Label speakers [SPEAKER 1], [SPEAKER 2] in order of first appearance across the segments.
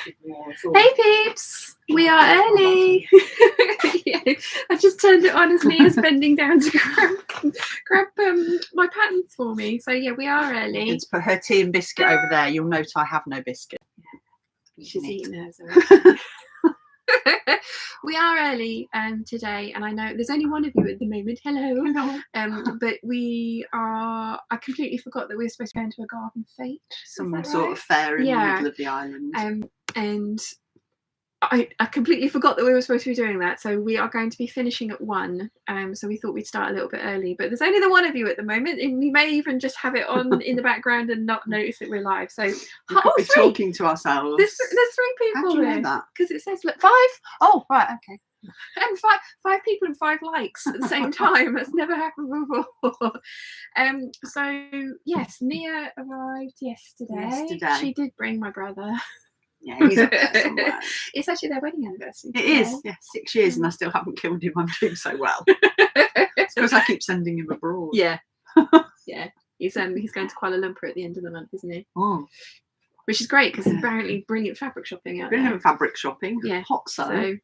[SPEAKER 1] Hey peeps, we are early. Yeah, I just turned it on as Mia's bending down to grab my patterns for me. So yeah, we are early.
[SPEAKER 2] Let's put her tea and biscuit over there. You'll note I have no biscuit.
[SPEAKER 1] She's eating hers already. We are early today, and I know there's only one of you at the moment. Hello. But I completely forgot that we were supposed to go into a garden fete.
[SPEAKER 2] Some sort of fair in the middle of the island.
[SPEAKER 1] And I completely forgot that we were supposed to be doing that. So we are going to be finishing at 1. So we thought we'd start a little bit early, but there's only the one of you at the moment, and we may even just have it on in the background and not notice that we're live. So
[SPEAKER 2] we're talking to ourselves.
[SPEAKER 1] There's 3 people.
[SPEAKER 2] How do you know that?
[SPEAKER 1] Because it says 5.
[SPEAKER 2] Oh, right, okay.
[SPEAKER 1] And 5 people and 5 likes at the same time. That's never happened before. So yes, Mia arrived yesterday. She did bring my brother.
[SPEAKER 2] Yeah, he's up there somewhere.
[SPEAKER 1] It's actually their wedding anniversary.
[SPEAKER 2] It is, yeah, 6 years, and I still haven't killed him. I'm doing so well. It's because I keep sending him abroad.
[SPEAKER 1] Yeah, yeah. He's going to Kuala Lumpur at the end of the month, isn't he?
[SPEAKER 2] Oh,
[SPEAKER 1] which is great because apparently brilliant fabric shopping out there.
[SPEAKER 2] Brilliant fabric shopping.
[SPEAKER 1] Yeah,
[SPEAKER 2] hot so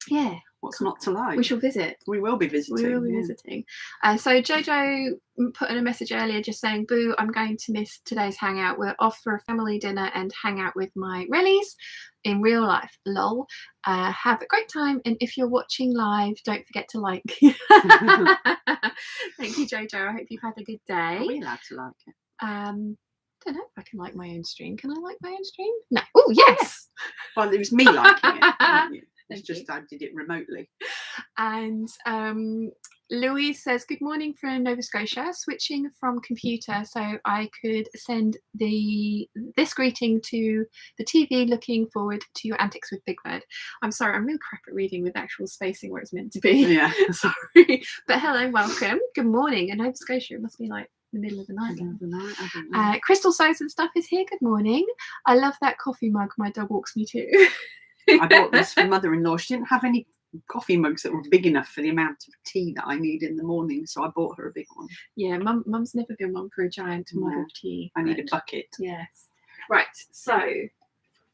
[SPEAKER 1] yeah.
[SPEAKER 2] What's not to like?
[SPEAKER 1] We shall visit.
[SPEAKER 2] We will be visiting.
[SPEAKER 1] Visiting. So Jojo put in a message earlier just saying, boo, I'm going to miss today's hangout. We're off for a family dinner and hang out with my rellies in real life. Lol. Have a great time. And if you're watching live, don't forget to like. Thank you, Jojo. I hope you've had a good day.
[SPEAKER 2] Are we allowed to like it?
[SPEAKER 1] I don't know if I can like my own stream. Can I like my own stream? No. Oh, yes.
[SPEAKER 2] Well, it was me liking it. It's just I did it remotely.
[SPEAKER 1] And Louise says, good morning from Nova Scotia, switching from computer so I could send this greeting to the TV, looking forward to your antics with Big Bird. I'm sorry, I'm really crap at reading with actual spacing where it's meant to be.
[SPEAKER 2] Yeah.
[SPEAKER 1] Sorry. But hello, welcome. Good morning. And Nova Scotia, it must be like the middle of the night.
[SPEAKER 2] I don't know.
[SPEAKER 1] Crystal Sews and Stuff is here. Good morning. I love that coffee mug. My dog walks me too.
[SPEAKER 2] I bought this for mother-in-law. She didn't have any coffee mugs that were big enough for the amount of tea that I need in the morning, so I bought her a big one.
[SPEAKER 1] Yeah, mum's never been one for a giant mug of tea.
[SPEAKER 2] I need a bucket.
[SPEAKER 1] Yes. Right, so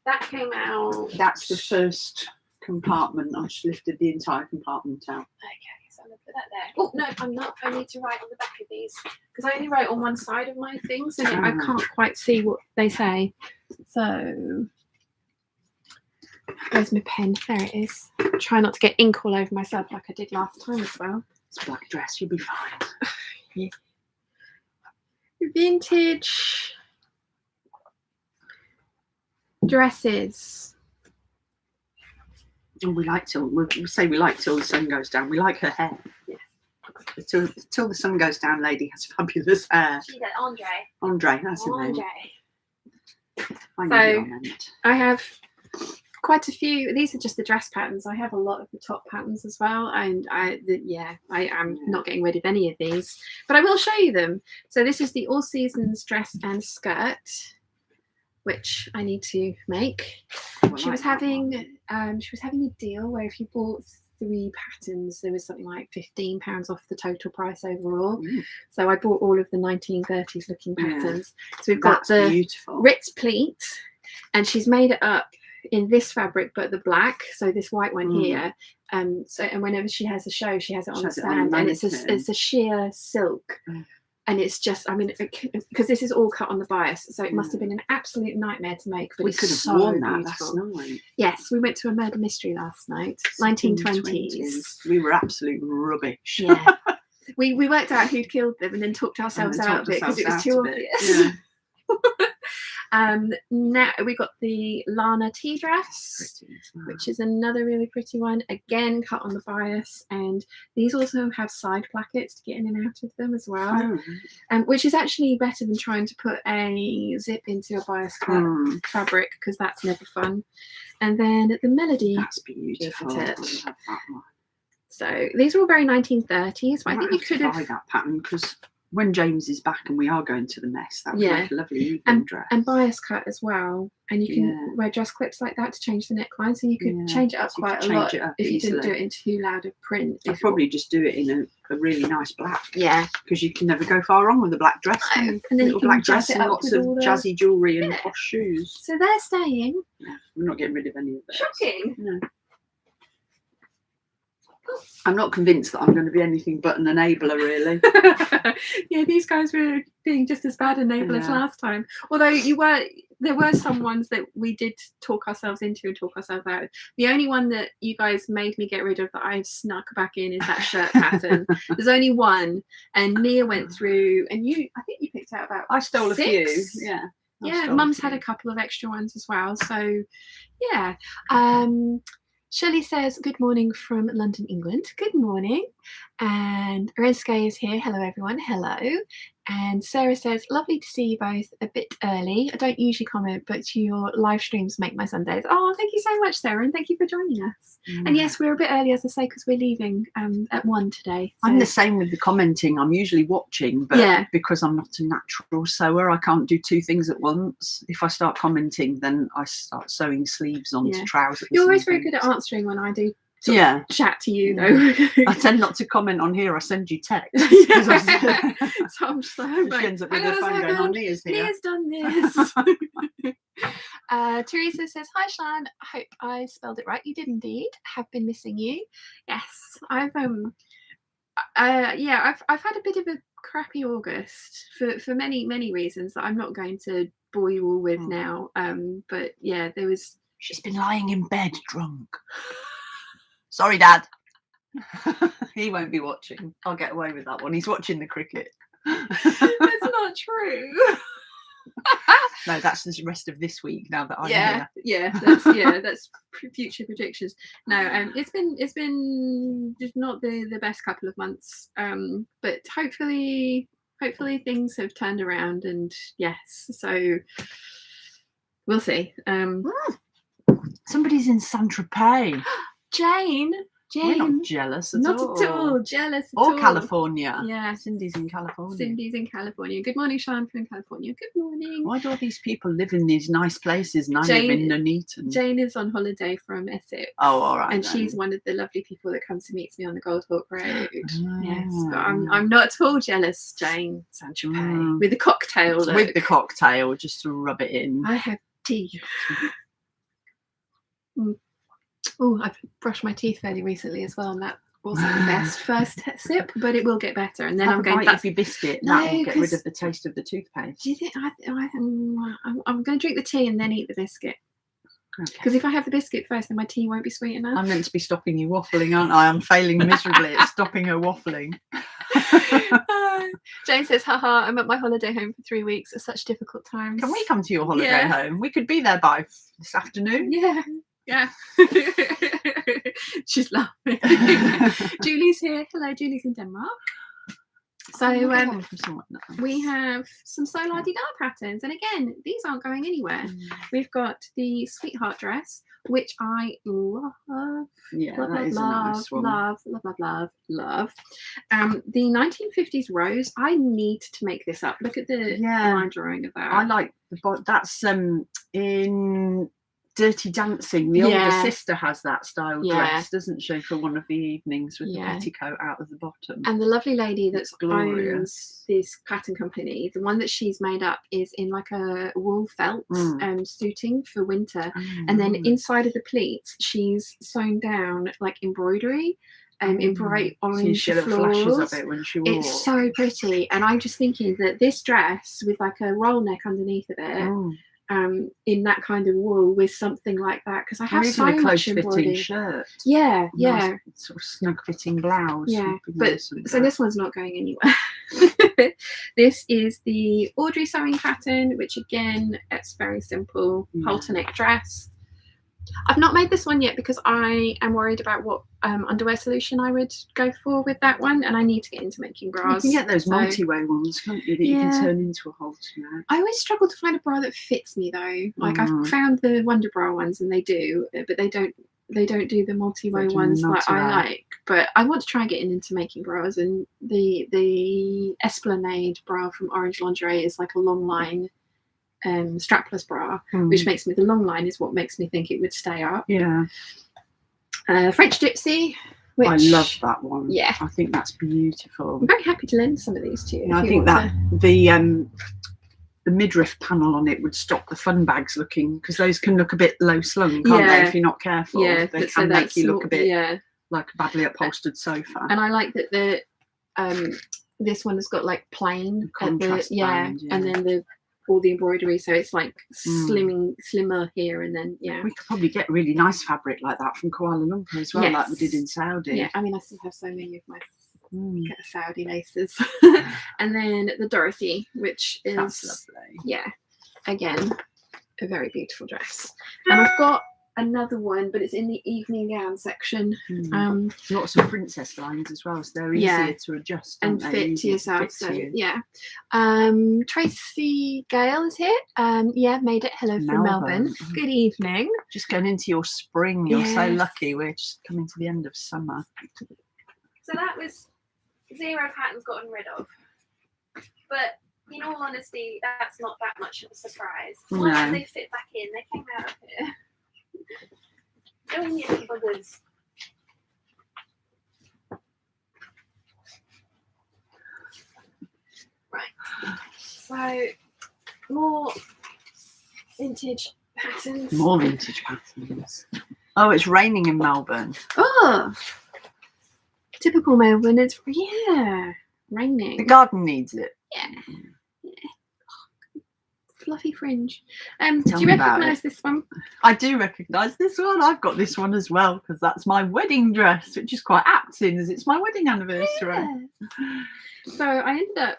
[SPEAKER 1] that came out.
[SPEAKER 2] That's the first compartment. I just lifted the entire compartment out.
[SPEAKER 1] Okay, so I'm going to put that there. Oh, no, I'm not. I need to write on the back of these because I only write on one side of my things and I can't quite see what they say. So where's my pen? There it is. Try not to get ink all over myself like I did last time as well.
[SPEAKER 2] It's a black dress, you'll be fine.
[SPEAKER 1] Yeah. Vintage dresses.
[SPEAKER 2] Oh, we say we like till the sun goes down. We like her hair.
[SPEAKER 1] Yes.
[SPEAKER 2] Till the sun goes down, lady has fabulous hair.
[SPEAKER 1] She's at Andre.
[SPEAKER 2] Andre, that's her name.
[SPEAKER 1] I have quite a few. These are just the dress patterns. I have a lot of the top patterns as well, and I am not getting rid of any of these, but I will show you them. So this is the all seasons dress and skirt, which I need to make. She was having a deal where if you bought 3 patterns, there was something like £15 off the total price overall. So I bought all of the 1930s looking patterns. So we've got the beautiful Ritz pleat, and she's made it up in this fabric but the black, so this white one here, and whenever she has a show she has it on the stand, and it's a sheer silk, and it's just, I mean, because this is all cut on the bias, so it must have been an absolute nightmare to make, but
[SPEAKER 2] we could have worn that last night.
[SPEAKER 1] Yes, we went to a murder mystery last night. 1920s.
[SPEAKER 2] We were absolute rubbish.
[SPEAKER 1] Yeah. we worked out who'd killed them and then talked ourselves out of it because it was too obvious. Yeah. Now we got the Lana tea dress, which is another really pretty one, again cut on the bias, and these also have side plackets to get in and out of them as well, which is actually better than trying to put a zip into a bias cut fabric, because that's never fun. And then the Melody,
[SPEAKER 2] that's beautiful. I love that one.
[SPEAKER 1] So these are all very 1930s, but I think you could have
[SPEAKER 2] buy that pattern because when James is back and we are going to the mess, that would
[SPEAKER 1] Yeah.
[SPEAKER 2] make a lovely evening dress.
[SPEAKER 1] And bias cut as well. And you can
[SPEAKER 2] Yeah.
[SPEAKER 1] wear dress clips like that to change the neckline. So you could
[SPEAKER 2] Yeah,
[SPEAKER 1] change it up
[SPEAKER 2] so you
[SPEAKER 1] quite
[SPEAKER 2] could
[SPEAKER 1] a lot
[SPEAKER 2] change it up
[SPEAKER 1] if you didn't do
[SPEAKER 2] easily.
[SPEAKER 1] it in too loud a print.
[SPEAKER 2] I'd probably just do it in a really nice black,
[SPEAKER 1] Yeah.
[SPEAKER 2] because you can never go far wrong with a black dress.
[SPEAKER 1] No,
[SPEAKER 2] can you?
[SPEAKER 1] and then you
[SPEAKER 2] Little
[SPEAKER 1] can
[SPEAKER 2] black
[SPEAKER 1] jazz
[SPEAKER 2] dress
[SPEAKER 1] it
[SPEAKER 2] and
[SPEAKER 1] up
[SPEAKER 2] lots
[SPEAKER 1] with
[SPEAKER 2] of
[SPEAKER 1] all the-
[SPEAKER 2] jazzy jewellery and
[SPEAKER 1] Yeah.
[SPEAKER 2] posh shoes.
[SPEAKER 1] So they're staying.
[SPEAKER 2] Yeah, we're not getting rid of any of those.
[SPEAKER 1] Shocking.
[SPEAKER 2] No. I'm not convinced that I'm going to be anything but an enabler, really.
[SPEAKER 1] Yeah, these guys were being just as bad enablers
[SPEAKER 2] Yeah.
[SPEAKER 1] last time. Although there were some ones that we did talk ourselves into and talk ourselves out. The only one that you guys made me get rid of that I snuck back in is that shirt pattern. There's only one, and Nia went through, and I think you picked out about
[SPEAKER 2] I stole a few.
[SPEAKER 1] 6.
[SPEAKER 2] Yeah. I
[SPEAKER 1] Yeah,
[SPEAKER 2] stole
[SPEAKER 1] Mum's
[SPEAKER 2] few.
[SPEAKER 1] had a couple of extra ones as well. So, yeah. Shelley says, good morning from London, England. Good morning. And Renske is here. Hello, everyone. Hello. And Sarah says, lovely to see you both a bit early. I don't usually comment, but your live streams make my Sundays. Oh, thank you so much, Sarah. And thank you for joining us. And yes, we're a bit early, as I say, because we're leaving at 1 today. So.
[SPEAKER 2] I'm the same with the commenting. I'm usually watching, but
[SPEAKER 1] Yeah.
[SPEAKER 2] because I'm not a natural sewer, I can't do 2 things at once. If I start commenting, then I start sewing sleeves onto
[SPEAKER 1] Yeah.
[SPEAKER 2] trousers.
[SPEAKER 1] You're always
[SPEAKER 2] and
[SPEAKER 1] very good at
[SPEAKER 2] things.
[SPEAKER 1] answering when I do
[SPEAKER 2] Yeah.
[SPEAKER 1] chat to you, though.
[SPEAKER 2] I tend not to comment on here. I send you text.
[SPEAKER 1] Yeah. So I'm just like, oh,
[SPEAKER 2] She
[SPEAKER 1] right.
[SPEAKER 2] ends up with
[SPEAKER 1] Hang
[SPEAKER 2] her
[SPEAKER 1] on a
[SPEAKER 2] phone going,
[SPEAKER 1] second.
[SPEAKER 2] oh, Nia's here.
[SPEAKER 1] Nia's done this. Teresa says, hi Shan, I hope I spelled it right. You did indeed. Have been missing you. Yes, I've had a bit of a crappy August for many reasons that I'm not going to bore you all with now. But yeah, there was.
[SPEAKER 2] She's been lying in bed drunk. Sorry, Dad. He won't be watching. I'll get away with that one. He's watching the cricket.
[SPEAKER 1] That's not true.
[SPEAKER 2] No, that's the rest of this week. Now that I'm
[SPEAKER 1] Yeah,
[SPEAKER 2] here.
[SPEAKER 1] that's future predictions. No, it's been just not the best couple of months. But hopefully things have turned around, and yes, so we'll see.
[SPEAKER 2] Somebody's in Saint-Tropez.
[SPEAKER 1] Jane.
[SPEAKER 2] We're not jealous at
[SPEAKER 1] Not
[SPEAKER 2] all.
[SPEAKER 1] at all jealous at
[SPEAKER 2] Or
[SPEAKER 1] all.
[SPEAKER 2] California.
[SPEAKER 1] Yeah.
[SPEAKER 2] Cindy's in California.
[SPEAKER 1] Cindy's in California. Good morning, Sean from California. Good morning.
[SPEAKER 2] Why do all these people live in these nice places and I live in Nuneaton?
[SPEAKER 1] Jane is on holiday from Essex.
[SPEAKER 2] Oh, all right.
[SPEAKER 1] And
[SPEAKER 2] then.
[SPEAKER 1] she's one of the lovely people that comes and meets me on the Gold Hawk Road. Yes, but
[SPEAKER 2] Ah.
[SPEAKER 1] I'm not at all jealous, Jane. Saint-Tropez with the cocktail look.
[SPEAKER 2] With the cocktail, just to rub it in.
[SPEAKER 1] I have tea. Oh, I've brushed my teeth fairly recently as well, and that wasn't the best first sip, but it will get better. And then
[SPEAKER 2] Have
[SPEAKER 1] I'm
[SPEAKER 2] a
[SPEAKER 1] going
[SPEAKER 2] bite
[SPEAKER 1] back.
[SPEAKER 2] of your biscuit.
[SPEAKER 1] No,
[SPEAKER 2] That will get rid
[SPEAKER 1] 'cause-
[SPEAKER 2] of the taste of the toothpaste.
[SPEAKER 1] Do you think I'm going to drink the tea and then eat the biscuit?
[SPEAKER 2] Okay.
[SPEAKER 1] Because if I have the biscuit first, then my tea won't be sweet enough.
[SPEAKER 2] I'm meant to be stopping you waffling, aren't I? I'm failing miserably at stopping her waffling.
[SPEAKER 1] Jane says, haha, I'm at my holiday home for 3 weeks at such difficult times.
[SPEAKER 2] Can we come to your holiday
[SPEAKER 1] Yeah.
[SPEAKER 2] home? We could be there by this afternoon.
[SPEAKER 1] Yeah. She's laughing. Julie's here. Hello, Julie's in Denmark. So we have some So La Di Da patterns, and again, these aren't going anywhere. We've got the Sweetheart dress, which I love.
[SPEAKER 2] Yeah,
[SPEAKER 1] Love,
[SPEAKER 2] that
[SPEAKER 1] love,
[SPEAKER 2] is a nice one.
[SPEAKER 1] love. The 1950s rose. I need to make this up. Look at the line drawing of that.
[SPEAKER 2] I like that's in Dirty Dancing. The older sister has that style dress, doesn't she, for one of the evenings with the petticoat out of the bottom.
[SPEAKER 1] And the lovely lady that
[SPEAKER 2] glorious.
[SPEAKER 1] owns this pattern company, the one that she's made up is in like a wool felt suiting for winter. And then inside of the pleats, she's sewn down like embroidery. In bright orange
[SPEAKER 2] flashes of it when she wore.
[SPEAKER 1] It's so pretty. And I'm just thinking that this dress with like a roll neck underneath of it, in that kind of wool with something like that, because I have so
[SPEAKER 2] a
[SPEAKER 1] much
[SPEAKER 2] close fitting shirt. Nice, sort of snug fitting blouse.
[SPEAKER 1] But so this one's not going anywhere. This is the Audrey sewing pattern, which again, it's very simple halter neck dress. I've not made this one yet because I am worried about what underwear solution I would go for with that one, and I need to get into making bras.
[SPEAKER 2] You can get those multi-way ones, can't you, that you can turn into a halter neck.
[SPEAKER 1] I always struggle to find a bra that fits me though. Like I've found the Wonder Bra ones and they do, but they don't they don't do the multi-woe
[SPEAKER 2] They do the
[SPEAKER 1] ones that I
[SPEAKER 2] multi-woe.
[SPEAKER 1] like, but I want to try getting into making bras, and the Esplanade bra from Orange Lingerie is like a long line strapless bra, which makes me, the long line is what makes me think it would stay up.
[SPEAKER 2] Yeah.
[SPEAKER 1] French Gypsy, which
[SPEAKER 2] I love that one.
[SPEAKER 1] Yeah,
[SPEAKER 2] I think that's beautiful.
[SPEAKER 1] I'm very happy to lend some of these to you.
[SPEAKER 2] Yeah, I think that the midriff panel on it would stop the fun bags looking, because those can look a bit low slung, can't they, if you're not careful?
[SPEAKER 1] Yeah,
[SPEAKER 2] they can make you look a bit like a badly upholstered sofa.
[SPEAKER 1] And I like that the this one has got like plain
[SPEAKER 2] contrast band,
[SPEAKER 1] and then all the embroidery, so it's like slimmer here, and then we
[SPEAKER 2] could probably get really nice fabric like that from Kuala Lumpur as well, like we did in Saudi.
[SPEAKER 1] Yeah, I mean, I still have so many of my Saudi laces. And then the Dorothy, which is lovely. Again, a very beautiful dress. And I've got another one, but it's in the evening gown section.
[SPEAKER 2] Lots of princess lines as well, so they're easier to adjust
[SPEAKER 1] and fit to yourself. Tracy Gale is here. Made it. Hello from Melbourne. Good evening.
[SPEAKER 2] Just going into your spring. You're so lucky. We're just coming to the end of summer.
[SPEAKER 1] So that was 0 patterns gotten rid of, but in all honesty, that's not that much of a surprise. Once they fit back in, they came out of here. Don't you buggers. Right. So more vintage patterns.
[SPEAKER 2] More vintage patterns. Oh, it's raining in Melbourne.
[SPEAKER 1] Oh, typical Melbourne. It's raining.
[SPEAKER 2] The garden needs it.
[SPEAKER 1] Yeah. Fluffy fringe. Do you recognise this one?
[SPEAKER 2] I do recognise this one. I've got this one as well, because that's my wedding dress, which is quite apt in as it's my wedding anniversary. Yeah.
[SPEAKER 1] So I ended up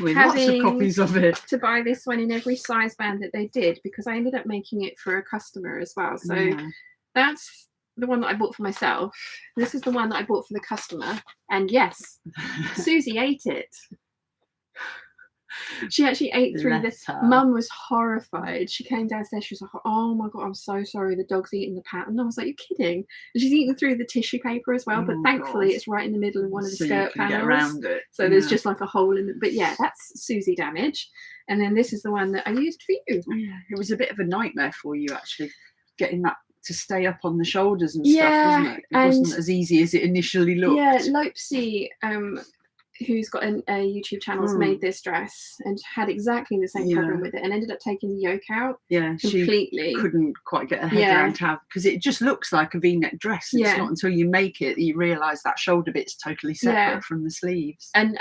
[SPEAKER 2] with lots of copies of it
[SPEAKER 1] to buy this one in every size band that they did, because I ended up making it for a customer as well. So that's the one that I bought for myself. This is the one that I bought for the customer, and yes, Susie ate it. She actually ate through this. Mum was horrified. She came downstairs. She was like, "Oh my god, I'm so sorry. The dog's eating the pattern." I was like, "You're kidding?" And she's eaten through the tissue paper as well. But thankfully, it's right in the middle of one of the skirt panels.
[SPEAKER 2] Get around it.
[SPEAKER 1] So there's just like a hole in it. But yeah, that's Susie damage. And then this is the one that I used for you.
[SPEAKER 2] Yeah, it was a bit of a nightmare for you actually, getting that to stay up on the shoulders and stuff, wasn't it? It wasn't as easy as it initially looked.
[SPEAKER 1] Yeah, Lopesy, who's got a YouTube channel, has made this dress and had exactly the same problem with it, and ended up taking the yoke out.
[SPEAKER 2] Yeah,
[SPEAKER 1] completely.
[SPEAKER 2] She couldn't quite get her head around how, because it just looks like a V-neck dress. It's not until you make it that you realise that shoulder bit's totally separate from the sleeves.
[SPEAKER 1] And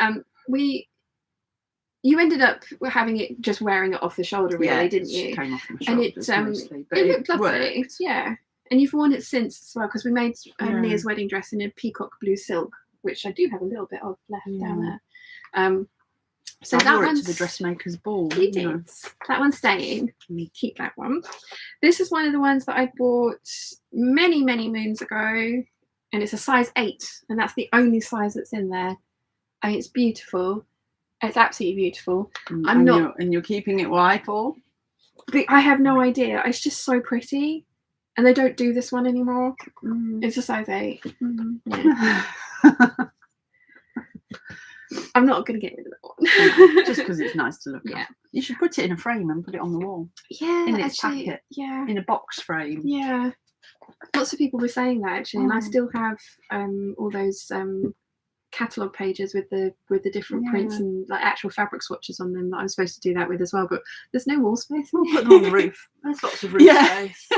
[SPEAKER 1] you ended up having it just wearing it off the shoulder, really, didn't you?
[SPEAKER 2] Came off my shoulders mostly, but
[SPEAKER 1] it looked lovely. Yeah, and you've worn it since as well, because we made Nia's wedding dress in a peacock blue silk, which I do have a little bit of left down there. So
[SPEAKER 2] I wore it to the dressmaker's ball.
[SPEAKER 1] You did. That one's staying. Keep that one. This is one of the ones that I bought many, many moons ago, and it's a size 8, and that's the only size that's in there. I mean, it's beautiful. It's absolutely beautiful.
[SPEAKER 2] You're keeping it why for?
[SPEAKER 1] I have no idea. It's just so pretty, and they don't do this one anymore. It's a size 8. Yeah. I'm not going to get rid of that one.
[SPEAKER 2] Just because it's nice to look at. You should put it in a frame and put it on the wall.
[SPEAKER 1] Yeah,
[SPEAKER 2] in its packet.
[SPEAKER 1] Yeah,
[SPEAKER 2] in a box frame.
[SPEAKER 1] Yeah, lots of people were saying that actually, and I still have all those catalogue pages with the different prints and like actual fabric swatches on them that I'm supposed to do that with as well. But there's no wall space.
[SPEAKER 2] We'll put them on the roof. There's lots of roof space.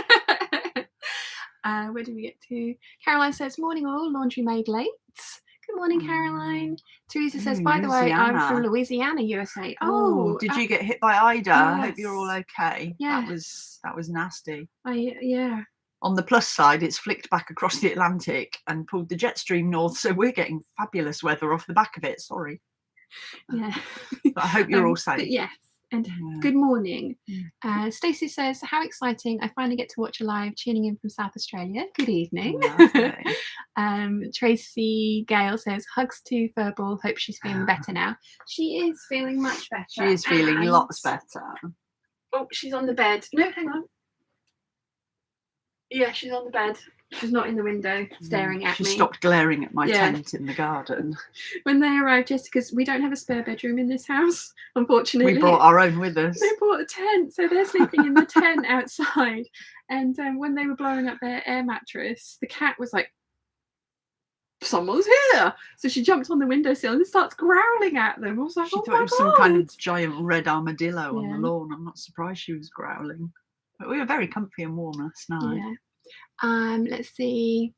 [SPEAKER 1] Where do we get to? Caroline says, "Morning all, laundry made late." Good morning, Caroline. Teresa says, "By the way, I'm from Louisiana, USA." Oh,
[SPEAKER 2] did you get hit by Ida? Yes. I hope you're all okay.
[SPEAKER 1] Yeah,
[SPEAKER 2] that was nasty.
[SPEAKER 1] Yeah.
[SPEAKER 2] On the plus side, it's flicked back across the Atlantic and pulled the jet stream north, so we're getting fabulous weather off the back of it. Sorry.
[SPEAKER 1] Yeah.
[SPEAKER 2] But I hope you're all safe.
[SPEAKER 1] But yes. And good morning. Stacey says, "How exciting. I finally get to watch a live, tuning in from South Australia. Good evening." Tracy Gale says, "Hugs to Verbal. Hope she's feeling better now." She is feeling much better.
[SPEAKER 2] She is feeling lots better.
[SPEAKER 1] Oh, she's on the bed. No, hang on. Yeah, she's on the bed. She's not in the window staring at me.
[SPEAKER 2] She stopped glaring at my tent in the garden.
[SPEAKER 1] When they arrived, just because we don't have a spare bedroom in this house, unfortunately.
[SPEAKER 2] We brought our own with us.
[SPEAKER 1] They brought a tent, so they're sleeping in the tent outside. And when they were blowing up their air mattress, the cat was like, someone's here. So she jumped on the windowsill and starts growling at them. I was like,
[SPEAKER 2] she
[SPEAKER 1] oh
[SPEAKER 2] thought
[SPEAKER 1] my
[SPEAKER 2] it was
[SPEAKER 1] God.
[SPEAKER 2] some kind of giant red armadillo on the lawn. I'm not surprised she was growling. But we were very comfy and warm last night.
[SPEAKER 1] Yeah. Let's see.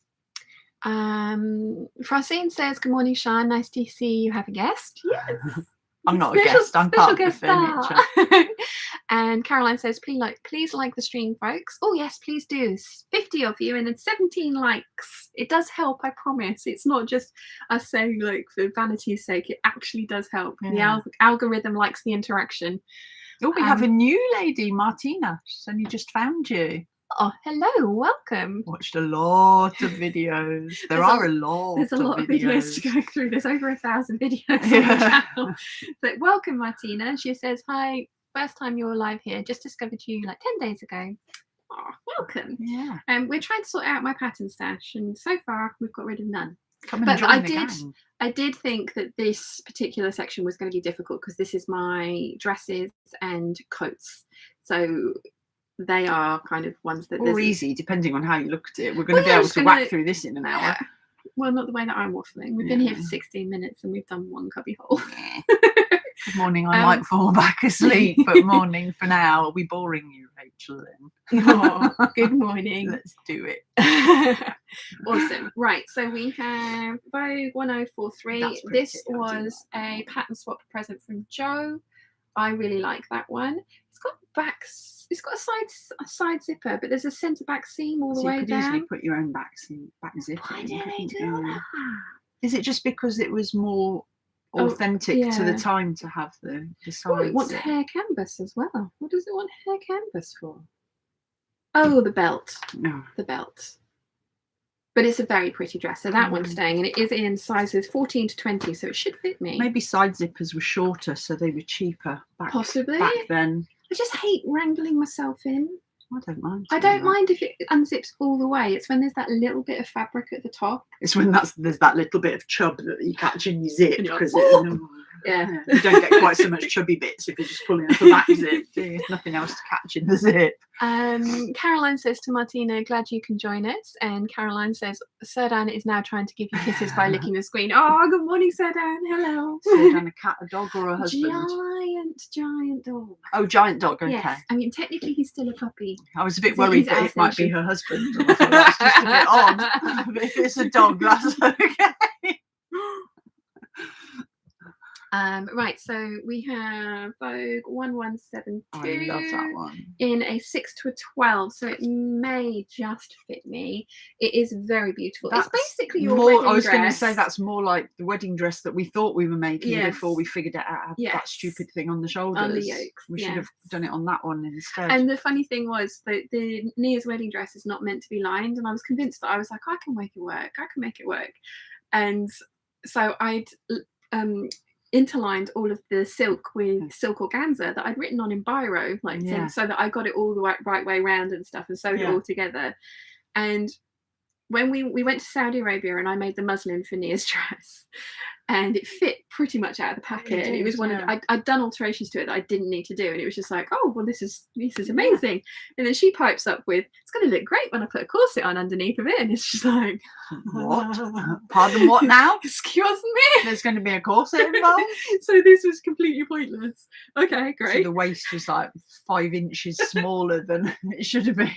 [SPEAKER 1] Francine says, good morning, Sean. Nice to see you have a guest. Yes.
[SPEAKER 2] I'm not a guest. I'm part of the furniture.
[SPEAKER 1] And Caroline says, please like the stream, folks. Oh, yes, please do. 50 of you and then 17 likes. It does help, I promise. It's not just us saying, like, for vanity's sake. It actually does help. The algorithm likes the interaction.
[SPEAKER 2] Oh, we have a new lady, Martina. She's only just found you.
[SPEAKER 1] Oh, hello, welcome.
[SPEAKER 2] Watched a lot of videos. There's a lot of videos
[SPEAKER 1] to go through. There's over 1,000 videos on the channel. But welcome, Martina. She says, hi, first time you're live here. Just discovered you like 10 days ago. Oh, welcome.
[SPEAKER 2] Yeah.
[SPEAKER 1] We're trying to sort out my pattern stash, and so far we've got rid of none.
[SPEAKER 2] But
[SPEAKER 1] I did think that this particular section was going to be difficult because this is my dresses and coats. So they are kind of ones that
[SPEAKER 2] or easy, depending on how you look at it. We're going to be able to whack through this in an hour.
[SPEAKER 1] Well, not the way that I'm waffling. We've been here for 16 minutes and we've done one cubby hole.
[SPEAKER 2] Good morning. I might fall back asleep, but morning for now. Are we boring you, Rachel? Then?
[SPEAKER 1] Oh, good morning.
[SPEAKER 2] Let's do it.
[SPEAKER 1] Awesome. Right. So we have Vogue 1043. This was a pattern swap present from Joe. I really like that one. It's got backs. It's got a side zipper, but there's a centre back seam all the way down.
[SPEAKER 2] You could easily put your own back zipper.
[SPEAKER 1] Why did they do that?
[SPEAKER 2] Is it just because it was more authentic to the time to have the sides?
[SPEAKER 1] It wants hair canvas as well. What does it want hair canvas for? Oh, the belt.
[SPEAKER 2] No,
[SPEAKER 1] the belt. But it's a very pretty dress. So that one's staying, and it is in sizes 14 to 20, so it should fit me.
[SPEAKER 2] Maybe side zippers were shorter, so they were cheaper
[SPEAKER 1] possibly
[SPEAKER 2] back then.
[SPEAKER 1] I just hate wrangling myself in.
[SPEAKER 2] I don't mind.
[SPEAKER 1] I don't mind if it unzips all the way. It's when there's that little bit of fabric at the top.
[SPEAKER 2] It's when there's that little bit of chub that you catch in your zip because
[SPEAKER 1] yeah,
[SPEAKER 2] you don't get quite so much chubby bits if you're just pulling up the back zip. There's nothing else to catch in the zip.
[SPEAKER 1] Caroline says to Martina, glad you can join us. And Caroline says, Serdan is now trying to give you kisses by licking the screen. Oh, good morning, Serdan. Hello.
[SPEAKER 2] Serdan, a cat, a dog, or a husband?
[SPEAKER 1] Giant dog.
[SPEAKER 2] Oh, giant dog. Okay.
[SPEAKER 1] Yes. I mean, technically, he's still a puppy.
[SPEAKER 2] I was a bit worried that it might be her husband. I thought that's just a bit odd. But if it's a dog, that's okay.
[SPEAKER 1] Right, so we have Vogue 1172.
[SPEAKER 2] I love that one.
[SPEAKER 1] In a 6 to a 12, so it may just fit me. It is very beautiful. It's basically your wedding dress.
[SPEAKER 2] I was going to say that's more like the wedding dress that we thought we were making before we figured out that stupid thing on the shoulders.
[SPEAKER 1] On the yokes.
[SPEAKER 2] We should have done it on that one instead.
[SPEAKER 1] And the funny thing was that the Nia's wedding dress is not meant to be lined, and I was convinced that I was like, I can make it work. I can make it work. And so I'd interlined all of the silk with silk organza that I'd written on in biro, so that I got it all the right way around and stuff, and sewed it all together. And when we went to Saudi Arabia, and I made the muslin for Nia's dress, and it fit pretty much out of the packet. And it was one of I'd done alterations to it that I didn't need to do, and it was just like, oh well, this is amazing. And then she pipes up with, it's going to look great when I put a corset on underneath of it, and it's just like,
[SPEAKER 2] what? Pardon, what now?
[SPEAKER 1] Excuse me.
[SPEAKER 2] There's going to be a corset involved.
[SPEAKER 1] So this was completely pointless. Okay, great.
[SPEAKER 2] So the waist was like 5 inches smaller than it should have been.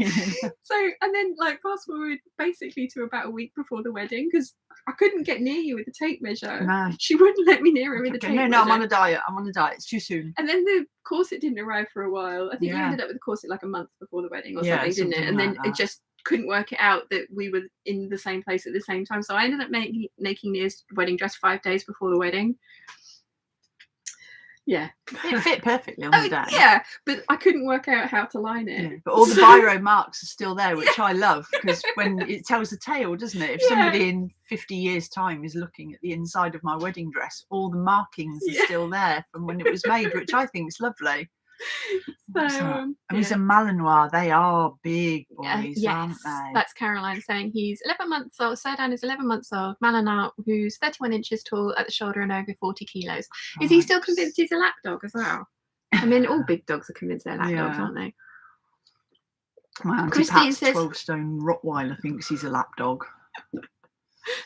[SPEAKER 1] So, and then like fast forward basically to about a week before the wedding, because I couldn't get near you with the tape measure.
[SPEAKER 2] No.
[SPEAKER 1] She wouldn't let me near her with the tape measure.
[SPEAKER 2] No, I'm on a diet. It's too soon.
[SPEAKER 1] And then the corset didn't arrive for a while. I think you ended up with the corset like a month before the wedding or something, didn't it? And then it just couldn't work it out that we were in the same place at the same time. So I ended up making Nia's wedding dress 5 days before the wedding. Yeah.
[SPEAKER 2] It fit perfectly on the day.
[SPEAKER 1] Yeah, but I couldn't work out how to line it.
[SPEAKER 2] Yeah, but all the biro marks are still there, which I love, because when it tells the tale, doesn't it? If somebody in 50 years' time is looking at the inside of my wedding dress, all the markings are still there from when it was made, which I think is lovely. He's a Malinois. They are big boys,
[SPEAKER 1] yes,
[SPEAKER 2] aren't they?
[SPEAKER 1] That's Caroline saying he's 11 months old. Serdan is 11 months old. Malinois, who's 31 inches tall at the shoulder and over 40 kilos. Is he still convinced he's a lap dog as well? I mean, all big dogs are convinced they're lap dogs, aren't they?
[SPEAKER 2] My Auntie Pat's 12-stone Rottweiler thinks he's a lap dog.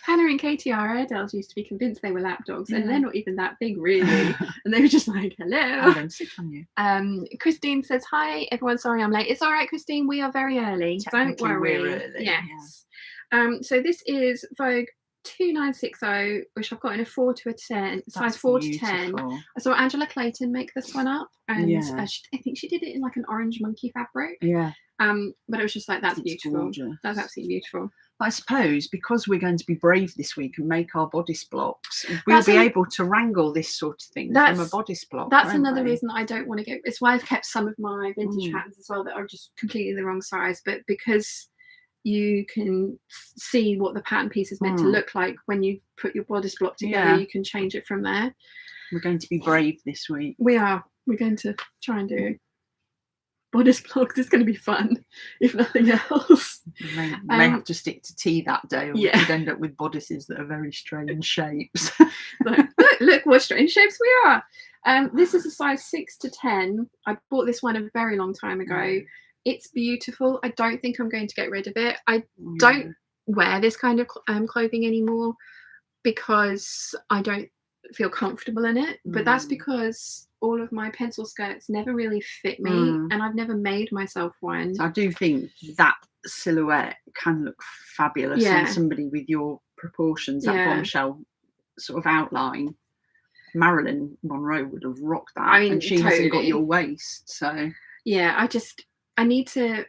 [SPEAKER 1] Hannah and Katie, our Airedales, used to be convinced they were lap dogs, and they're not even that big, really. And they were just like, hello.
[SPEAKER 2] I don't sit on you.
[SPEAKER 1] Christine says, hi, everyone. Sorry I'm late. It's all right, Christine. We are very early. Don't worry.
[SPEAKER 2] We're early.
[SPEAKER 1] Yes. Yeah. So this is Vogue 2960, which I've got in a 4 to a 10, size 4 to 10. I saw Angela Clayton make this one up, and I think she did it in like an orange monkey fabric.
[SPEAKER 2] Yeah.
[SPEAKER 1] But it was just like, that's beautiful.
[SPEAKER 2] Gorgeous.
[SPEAKER 1] That's absolutely beautiful.
[SPEAKER 2] I suppose because we're going to be brave this week and make our bodice blocks, we'll be able to wrangle this sort of thing from a bodice block.
[SPEAKER 1] That's another reason I don't want to go. It's why I've kept some of my vintage patterns as well that are just completely the wrong size. But because you can see what the pattern piece is meant to look like when you put your bodice block together, you can change it from there.
[SPEAKER 2] We're going to be brave this week.
[SPEAKER 1] We are. We're going to try and do bodice blocks. It's going to be fun, if nothing else.
[SPEAKER 2] We may have to stick to tea that day, or we could end up with bodices that are very strange shapes.
[SPEAKER 1] look what strange shapes we are. This is a size 6 to 10. I bought this one a very long time ago. It's beautiful. I don't think I'm going to get rid of it. I don't wear this kind of clothing anymore because I don't feel comfortable in it. But that's because all of my pencil skirts never really fit me, and I've never made myself one.
[SPEAKER 2] I do think that silhouette can look fabulous on somebody with your proportions, that bombshell sort of outline. Marilyn Monroe would have rocked that. I mean, and she hasn't got your waist, so
[SPEAKER 1] I need to.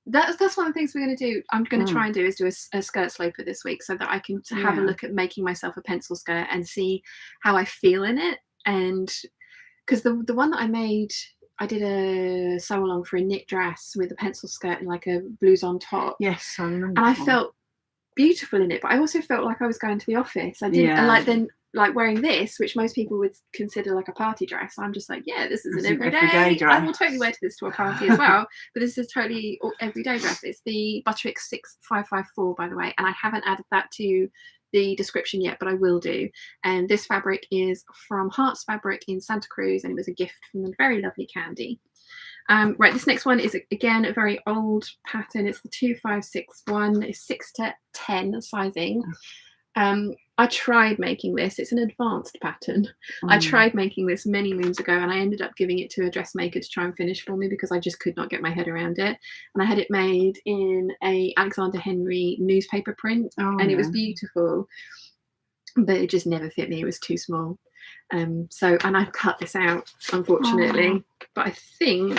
[SPEAKER 1] That's one of the things we're going to do. I'm going to try and do is do a skirt sloper this week, so that I can have a look at making myself a pencil skirt and see how I feel in it. And because the one that I made, I did a sew along for a knit dress with a pencil skirt and like a blouson on top.
[SPEAKER 2] Yes, I remember.
[SPEAKER 1] And I felt beautiful in it, but I also felt like I was going to the office. I didn't, and like wearing this, which most people would consider like a party dress. I'm just like, this is an everyday dress. I will totally wear this to a party as well. But this is totally everyday dress. It's the Butterick 6554, by the way, and I haven't added that to the description yet, but I will do. And this fabric is from Hearts Fabric in Santa Cruz, and it was a gift from the very lovely Candy. Right, this next one is again a very old pattern. It's the 2561. It's 6 to 10 sizing. I tried making this. It's an advanced pattern. I tried making this many moons ago, and I ended up giving it to a dressmaker to try and finish for me because I just could not get my head around it. And I had it made in a Alexander Henry newspaper print, and it was beautiful, but it just never fit me. It was too small. And I've cut this out, unfortunately, but I think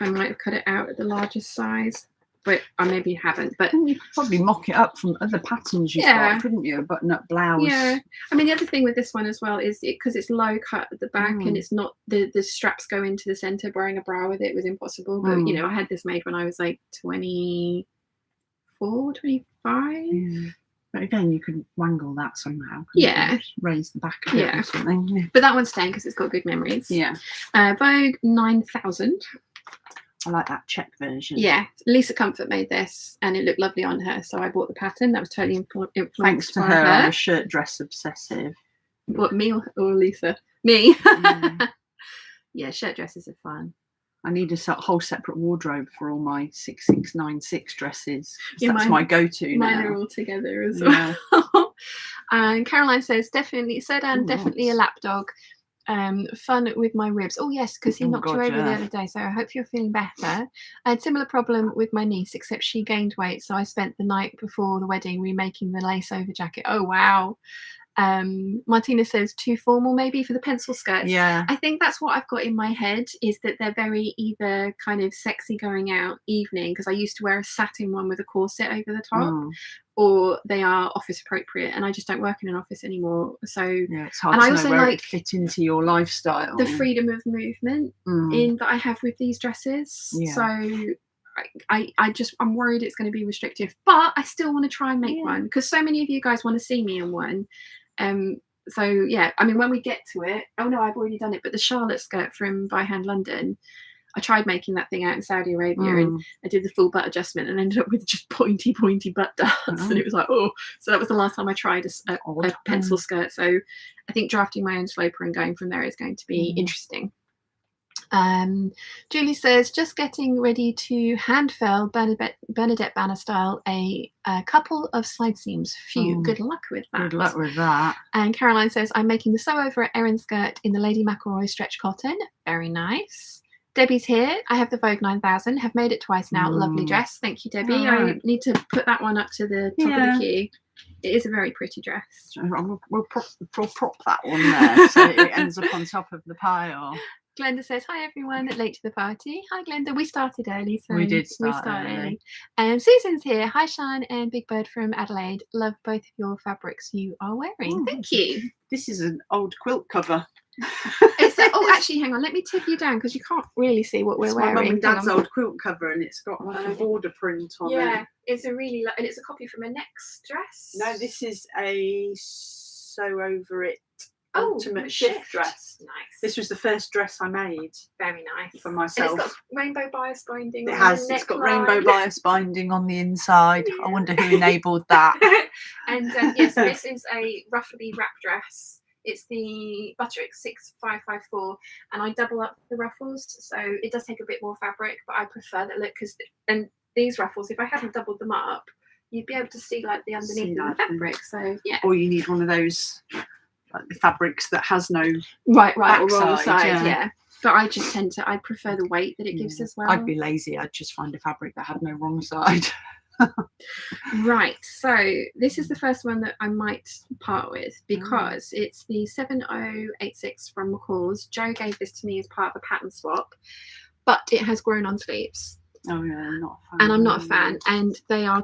[SPEAKER 1] I might have cut it out at the largest size. But I maybe haven't. But
[SPEAKER 2] you could probably mock it up from other patterns you've got, couldn't you? A button-up blouse.
[SPEAKER 1] Yeah. I mean, the other thing with this one as well is because it's low cut at the back and it's not the straps go into the centre. Wearing a bra with it was impossible. But you know, I had this made when I was like 24, 25. Yeah.
[SPEAKER 2] But again, you could wangle that somehow. You? Raise the back of it or something. Yeah.
[SPEAKER 1] But that one's staying because it's got good memories.
[SPEAKER 2] Yeah.
[SPEAKER 1] Vogue 9000.
[SPEAKER 2] I like that check version.
[SPEAKER 1] Yeah, Lisa Comfort made this and it looked lovely on her, so I bought the pattern. That was totally influenced
[SPEAKER 2] Thanks to her. I'm a shirt dress obsessive.
[SPEAKER 1] What, me or Lisa? Me. Yeah, shirt dresses are fun.
[SPEAKER 2] I need a whole separate wardrobe for all my 6696 dresses. That's my go-to now.
[SPEAKER 1] Mine are all together as well. And Caroline says, definitely a lap dog. Fun with my ribs. Oh yes, because he knocked you over the other day, so I hope you're feeling better. I had similar problem with my niece, except she gained weight, so I spent the night before the wedding remaking the lace over jacket. Oh wow. Martina says too formal maybe for the pencil skirts.
[SPEAKER 2] Yeah,
[SPEAKER 1] I think that's what I've got in my head, is that they're very either kind of sexy going out evening, because I used to wear a satin one with a corset over the top, or they are office appropriate, and I just don't work in an office anymore, so
[SPEAKER 2] it's hard to know where it fit into your lifestyle.
[SPEAKER 1] The freedom of movement in that I have with these dresses. So I'm worried it's going to be restrictive, but I still want to try and make one, because so many of you guys want to see me in one. So yeah, I mean, when we get to it, oh no, I've already done it. But the Charlotte skirt from By Hand London, I tried making that thing out in Saudi Arabia, and I did the full butt adjustment and ended up with just pointy butt darts, and it was like, oh. So that was the last time I tried a pencil skirt. So I think drafting my own sloper and going from there is going to be interesting. Julie says, just getting ready to hand fell Bernadette Banner style a couple of side seams. Phew, good luck with that.
[SPEAKER 2] Good luck with that.
[SPEAKER 1] And Caroline says, I'm making the sew over Erin skirt in the Lady McElroy stretch cotton. Very nice. Debbie's here. I have the Vogue 9000. Have made it twice now. Lovely dress. Thank you, Debbie. I need to put that one up to the top of the queue. It is a very pretty dress.
[SPEAKER 2] We'll prop that one there so it ends up on top of the pile.
[SPEAKER 1] Glenda says, hi everyone, late to the party. Hi Glenda, we started early. So
[SPEAKER 2] we did start early.
[SPEAKER 1] And Susan's here. Hi Sean and Big Bird from Adelaide. Love both of your fabrics you are wearing. Thank you.
[SPEAKER 2] This is an old quilt cover.
[SPEAKER 1] Actually, hang on, let me tip you down because you can't really see what we're wearing.
[SPEAKER 2] My mum and dad's old quilt cover, and it's got like a border print on it.
[SPEAKER 1] Yeah, it's a really and it's a copy from a next dress.
[SPEAKER 2] No, this is a sew over it ultimate shift dress.
[SPEAKER 1] Nice.
[SPEAKER 2] This was the first dress I made.
[SPEAKER 1] Very nice.
[SPEAKER 2] For myself.
[SPEAKER 1] And it's got rainbow bias binding.
[SPEAKER 2] It has. It's got rainbow bias binding on the inside. I wonder who enabled that.
[SPEAKER 1] And yes, this is a roughly wrap dress. It's the Butterick 6554, and I double up the ruffles, so it does take a bit more fabric, but I prefer that look and these ruffles, if I hadn't doubled them up, you'd be able to see like the underneath of the fabric. So yeah.
[SPEAKER 2] Or you need one of those like the fabrics that has no
[SPEAKER 1] right or wrong side. Yeah. But I just I prefer the weight that it gives as well.
[SPEAKER 2] I'd be lazy. I'd just find a fabric that had no wrong side.
[SPEAKER 1] Right, so this is the first one that I might part with because it's the 7086 from McCall's. Joe gave this to me as part of a pattern swap, but it has grown on sleeves.
[SPEAKER 2] Oh yeah, I'm not a fan.
[SPEAKER 1] And I'm not a fan, and they are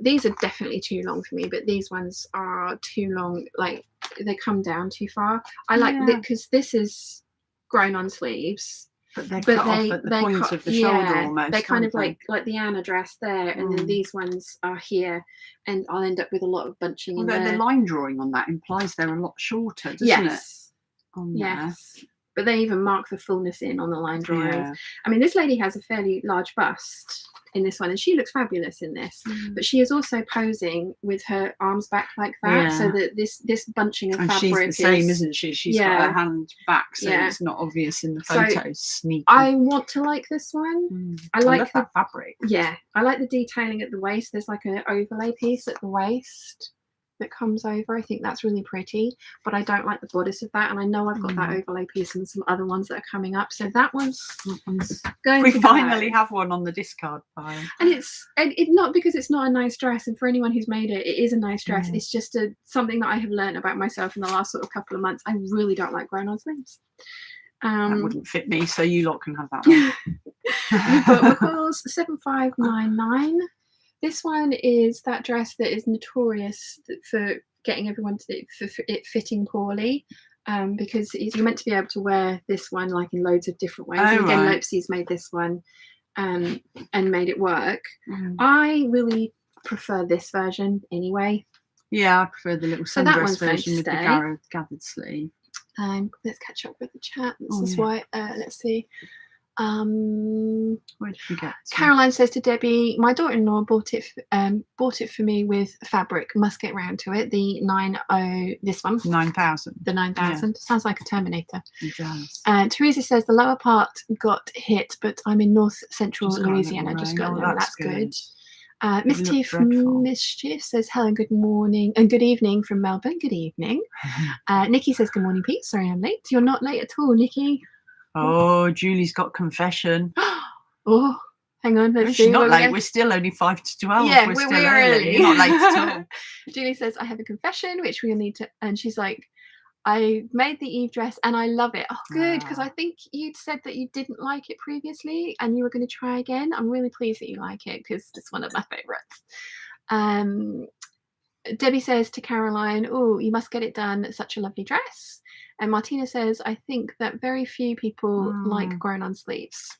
[SPEAKER 1] these are definitely too long for me, but these ones are too long, like they come down too far. I like because this is grown on sleeves.
[SPEAKER 2] But they're cut off at the point of the shoulder almost.
[SPEAKER 1] They're kind of like the Anna dress there, and then these ones are here, and I'll end up with a lot of bunching in there.
[SPEAKER 2] The line drawing on that implies they're a lot shorter, doesn't it?
[SPEAKER 1] Yes. But they even mark the fullness in on the line drawings. Yeah. I mean, this lady has a fairly large bust in this one, and she looks fabulous in this. But she is also posing with her arms back like that, so that this bunching of fabric
[SPEAKER 2] she's the same, isn't she? She's got her hand back, so it's not obvious in the photos. Sneaky.
[SPEAKER 1] I want to like this one. I like
[SPEAKER 2] that fabric.
[SPEAKER 1] Yeah, I like the detailing at the waist. There's like an overlay piece at the waist that comes over. I think that's really pretty, but I don't like the bodice of that, and I know I've got that overlay piece and some other ones that are coming up, so that one's going
[SPEAKER 2] we finally have one on the discard pile.
[SPEAKER 1] And it's not because it's not a nice dress, and for anyone who's made it, it is a nice dress. It's just something that I have learned about myself in the last sort of couple of months. I really don't like grown on sleeves.
[SPEAKER 2] That wouldn't fit me, so you lot can have that one.
[SPEAKER 1] We've got McCall's 7599. This one is that dress that is notorious for getting everyone for it fitting poorly, because you're meant to be able to wear this one like in loads of different ways. And again, Lopesy's made this one and made it work. I really prefer this version anyway.
[SPEAKER 2] Yeah, I prefer the little sundress version with the gathered sleeve.
[SPEAKER 1] Let's catch up with the chat. This is why. Let's see.
[SPEAKER 2] Where did we get to?
[SPEAKER 1] Caroline says to Debbie, my daughter-in-law bought it for me with fabric. Must get round to it. The
[SPEAKER 2] 9000.
[SPEAKER 1] The 9000 sounds like a Terminator.
[SPEAKER 2] It does.
[SPEAKER 1] Teresa says the lower part got hit, but I'm in north central Louisiana. Just got that's good. Mischief says hello, good morning and good evening from Melbourne. Good evening. Nikki says good morning, Pete. Sorry I'm late. You're not late at all, Nikki.
[SPEAKER 2] Oh, Julie's got confession.
[SPEAKER 1] Oh, hang on. Let's see.
[SPEAKER 2] She's not late. We're still only 5 to 12.
[SPEAKER 1] Yeah,
[SPEAKER 2] we're still
[SPEAKER 1] early.
[SPEAKER 2] You're not late at all.
[SPEAKER 1] Julie says, I have a confession, which we'll need to. And she's like, I made the Eve dress and I love it. Oh, good. Because I think you'd said that you didn't like it previously and you were going to try again. I'm really pleased that you like it because it's one of my favorites. Debbie says to Caroline, oh, you must get it done. It's such a lovely dress. And Martina says, I think that very few people like grown on sleeves.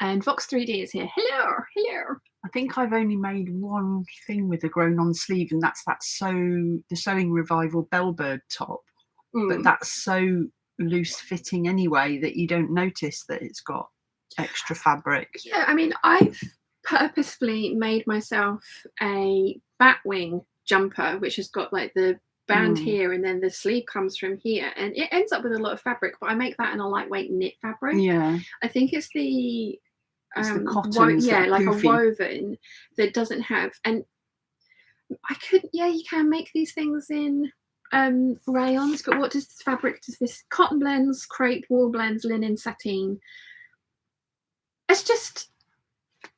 [SPEAKER 1] And Vox 3D is here. Hello, hello.
[SPEAKER 2] I think I've only made one thing with a grown-on sleeve, and that's the Sewing Revival Bellbird top. But that's so loose-fitting anyway that you don't notice that it's got extra fabric.
[SPEAKER 1] Yeah, I mean, I've purposefully made myself a batwing jumper, which has got like the band here, and then the sleeve comes from here, and it ends up with a lot of fabric, but I make that in a lightweight knit fabric.
[SPEAKER 2] Yeah,
[SPEAKER 1] I think it's the
[SPEAKER 2] cotton,
[SPEAKER 1] like
[SPEAKER 2] poofy.
[SPEAKER 1] a woven that doesn't have, and I could, you can make these things in rayons, but what does this fabric, does this cotton blends, crepe, wool blends, linen, sateen. It's just,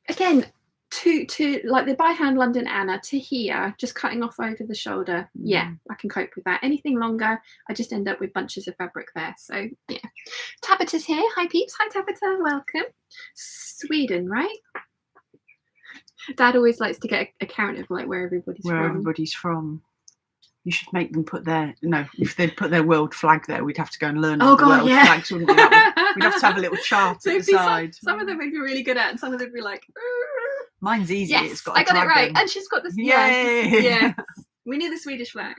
[SPEAKER 1] again, to like the by hand London Anna to here, just cutting off over the shoulder. Yeah, I can cope with that. Anything longer, I just end up with bunches of fabric there. So yeah. Tabitha's here. Hi peeps. Hi Tabitha. Welcome. Sweden, right? Dad always likes to get a count of like where everybody's from.
[SPEAKER 2] You should make them put if they'd put their world flag there, we'd have to go and learn
[SPEAKER 1] all the world
[SPEAKER 2] flags, wouldn't we? We'd have to have a little chart at the side.
[SPEAKER 1] Some of them would be really good at, and some of them would be like,
[SPEAKER 2] mine's easy.
[SPEAKER 1] Yes,
[SPEAKER 2] it's got
[SPEAKER 1] I got it right. And she's got this. Yeah. We need the Swedish flag.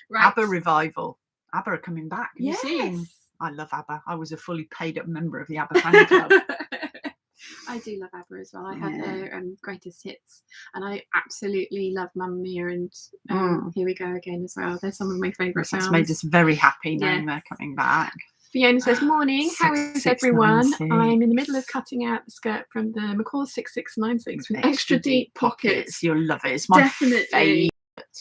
[SPEAKER 1] Right.
[SPEAKER 2] ABBA revival. ABBA are coming back. Have you seen? I love ABBA. I was a fully paid up member of the ABBA fan club.
[SPEAKER 1] I do love ABBA as well. I have their greatest hits, and I absolutely love Mamma Mia and Here We Go Again as well. They're some of my favourite sounds.
[SPEAKER 2] That's made us very happy knowing they're coming back.
[SPEAKER 1] Fiona says, morning, how is everyone? I'm in the middle of cutting out the skirt from the McCall 6696 with extra deep pockets.
[SPEAKER 2] You'll love it. It's my favourite.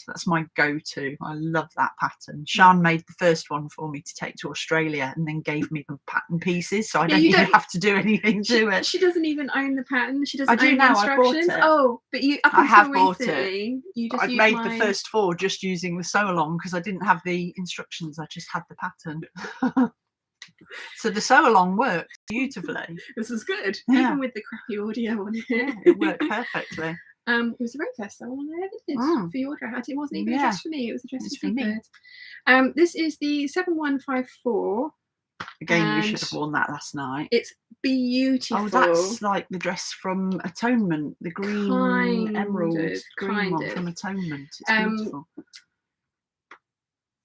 [SPEAKER 2] That's my go-to. I love that pattern. Sian made the first one for me to take to Australia and then gave me the pattern pieces, so I don't even have to do anything to it.
[SPEAKER 1] She doesn't even own the pattern. She doesn't
[SPEAKER 2] I do
[SPEAKER 1] own
[SPEAKER 2] now.
[SPEAKER 1] the instructions.
[SPEAKER 2] I bought it.
[SPEAKER 1] Oh, but
[SPEAKER 2] I have bought it. I made the first 4 just using the sew along because I didn't have the instructions. I just had the pattern. So the sew along worked beautifully.
[SPEAKER 1] This is good. Even with the crappy audio on here.
[SPEAKER 2] It worked perfectly.
[SPEAKER 1] It was the very first one I ever did for your dress. It wasn't even a dress for me. It was a dress for me. This is the 7154.
[SPEAKER 2] Again, we should have worn that last night.
[SPEAKER 1] It's beautiful.
[SPEAKER 2] Oh, that's like the dress from Atonement, the green emerald green one from Atonement. It's beautiful.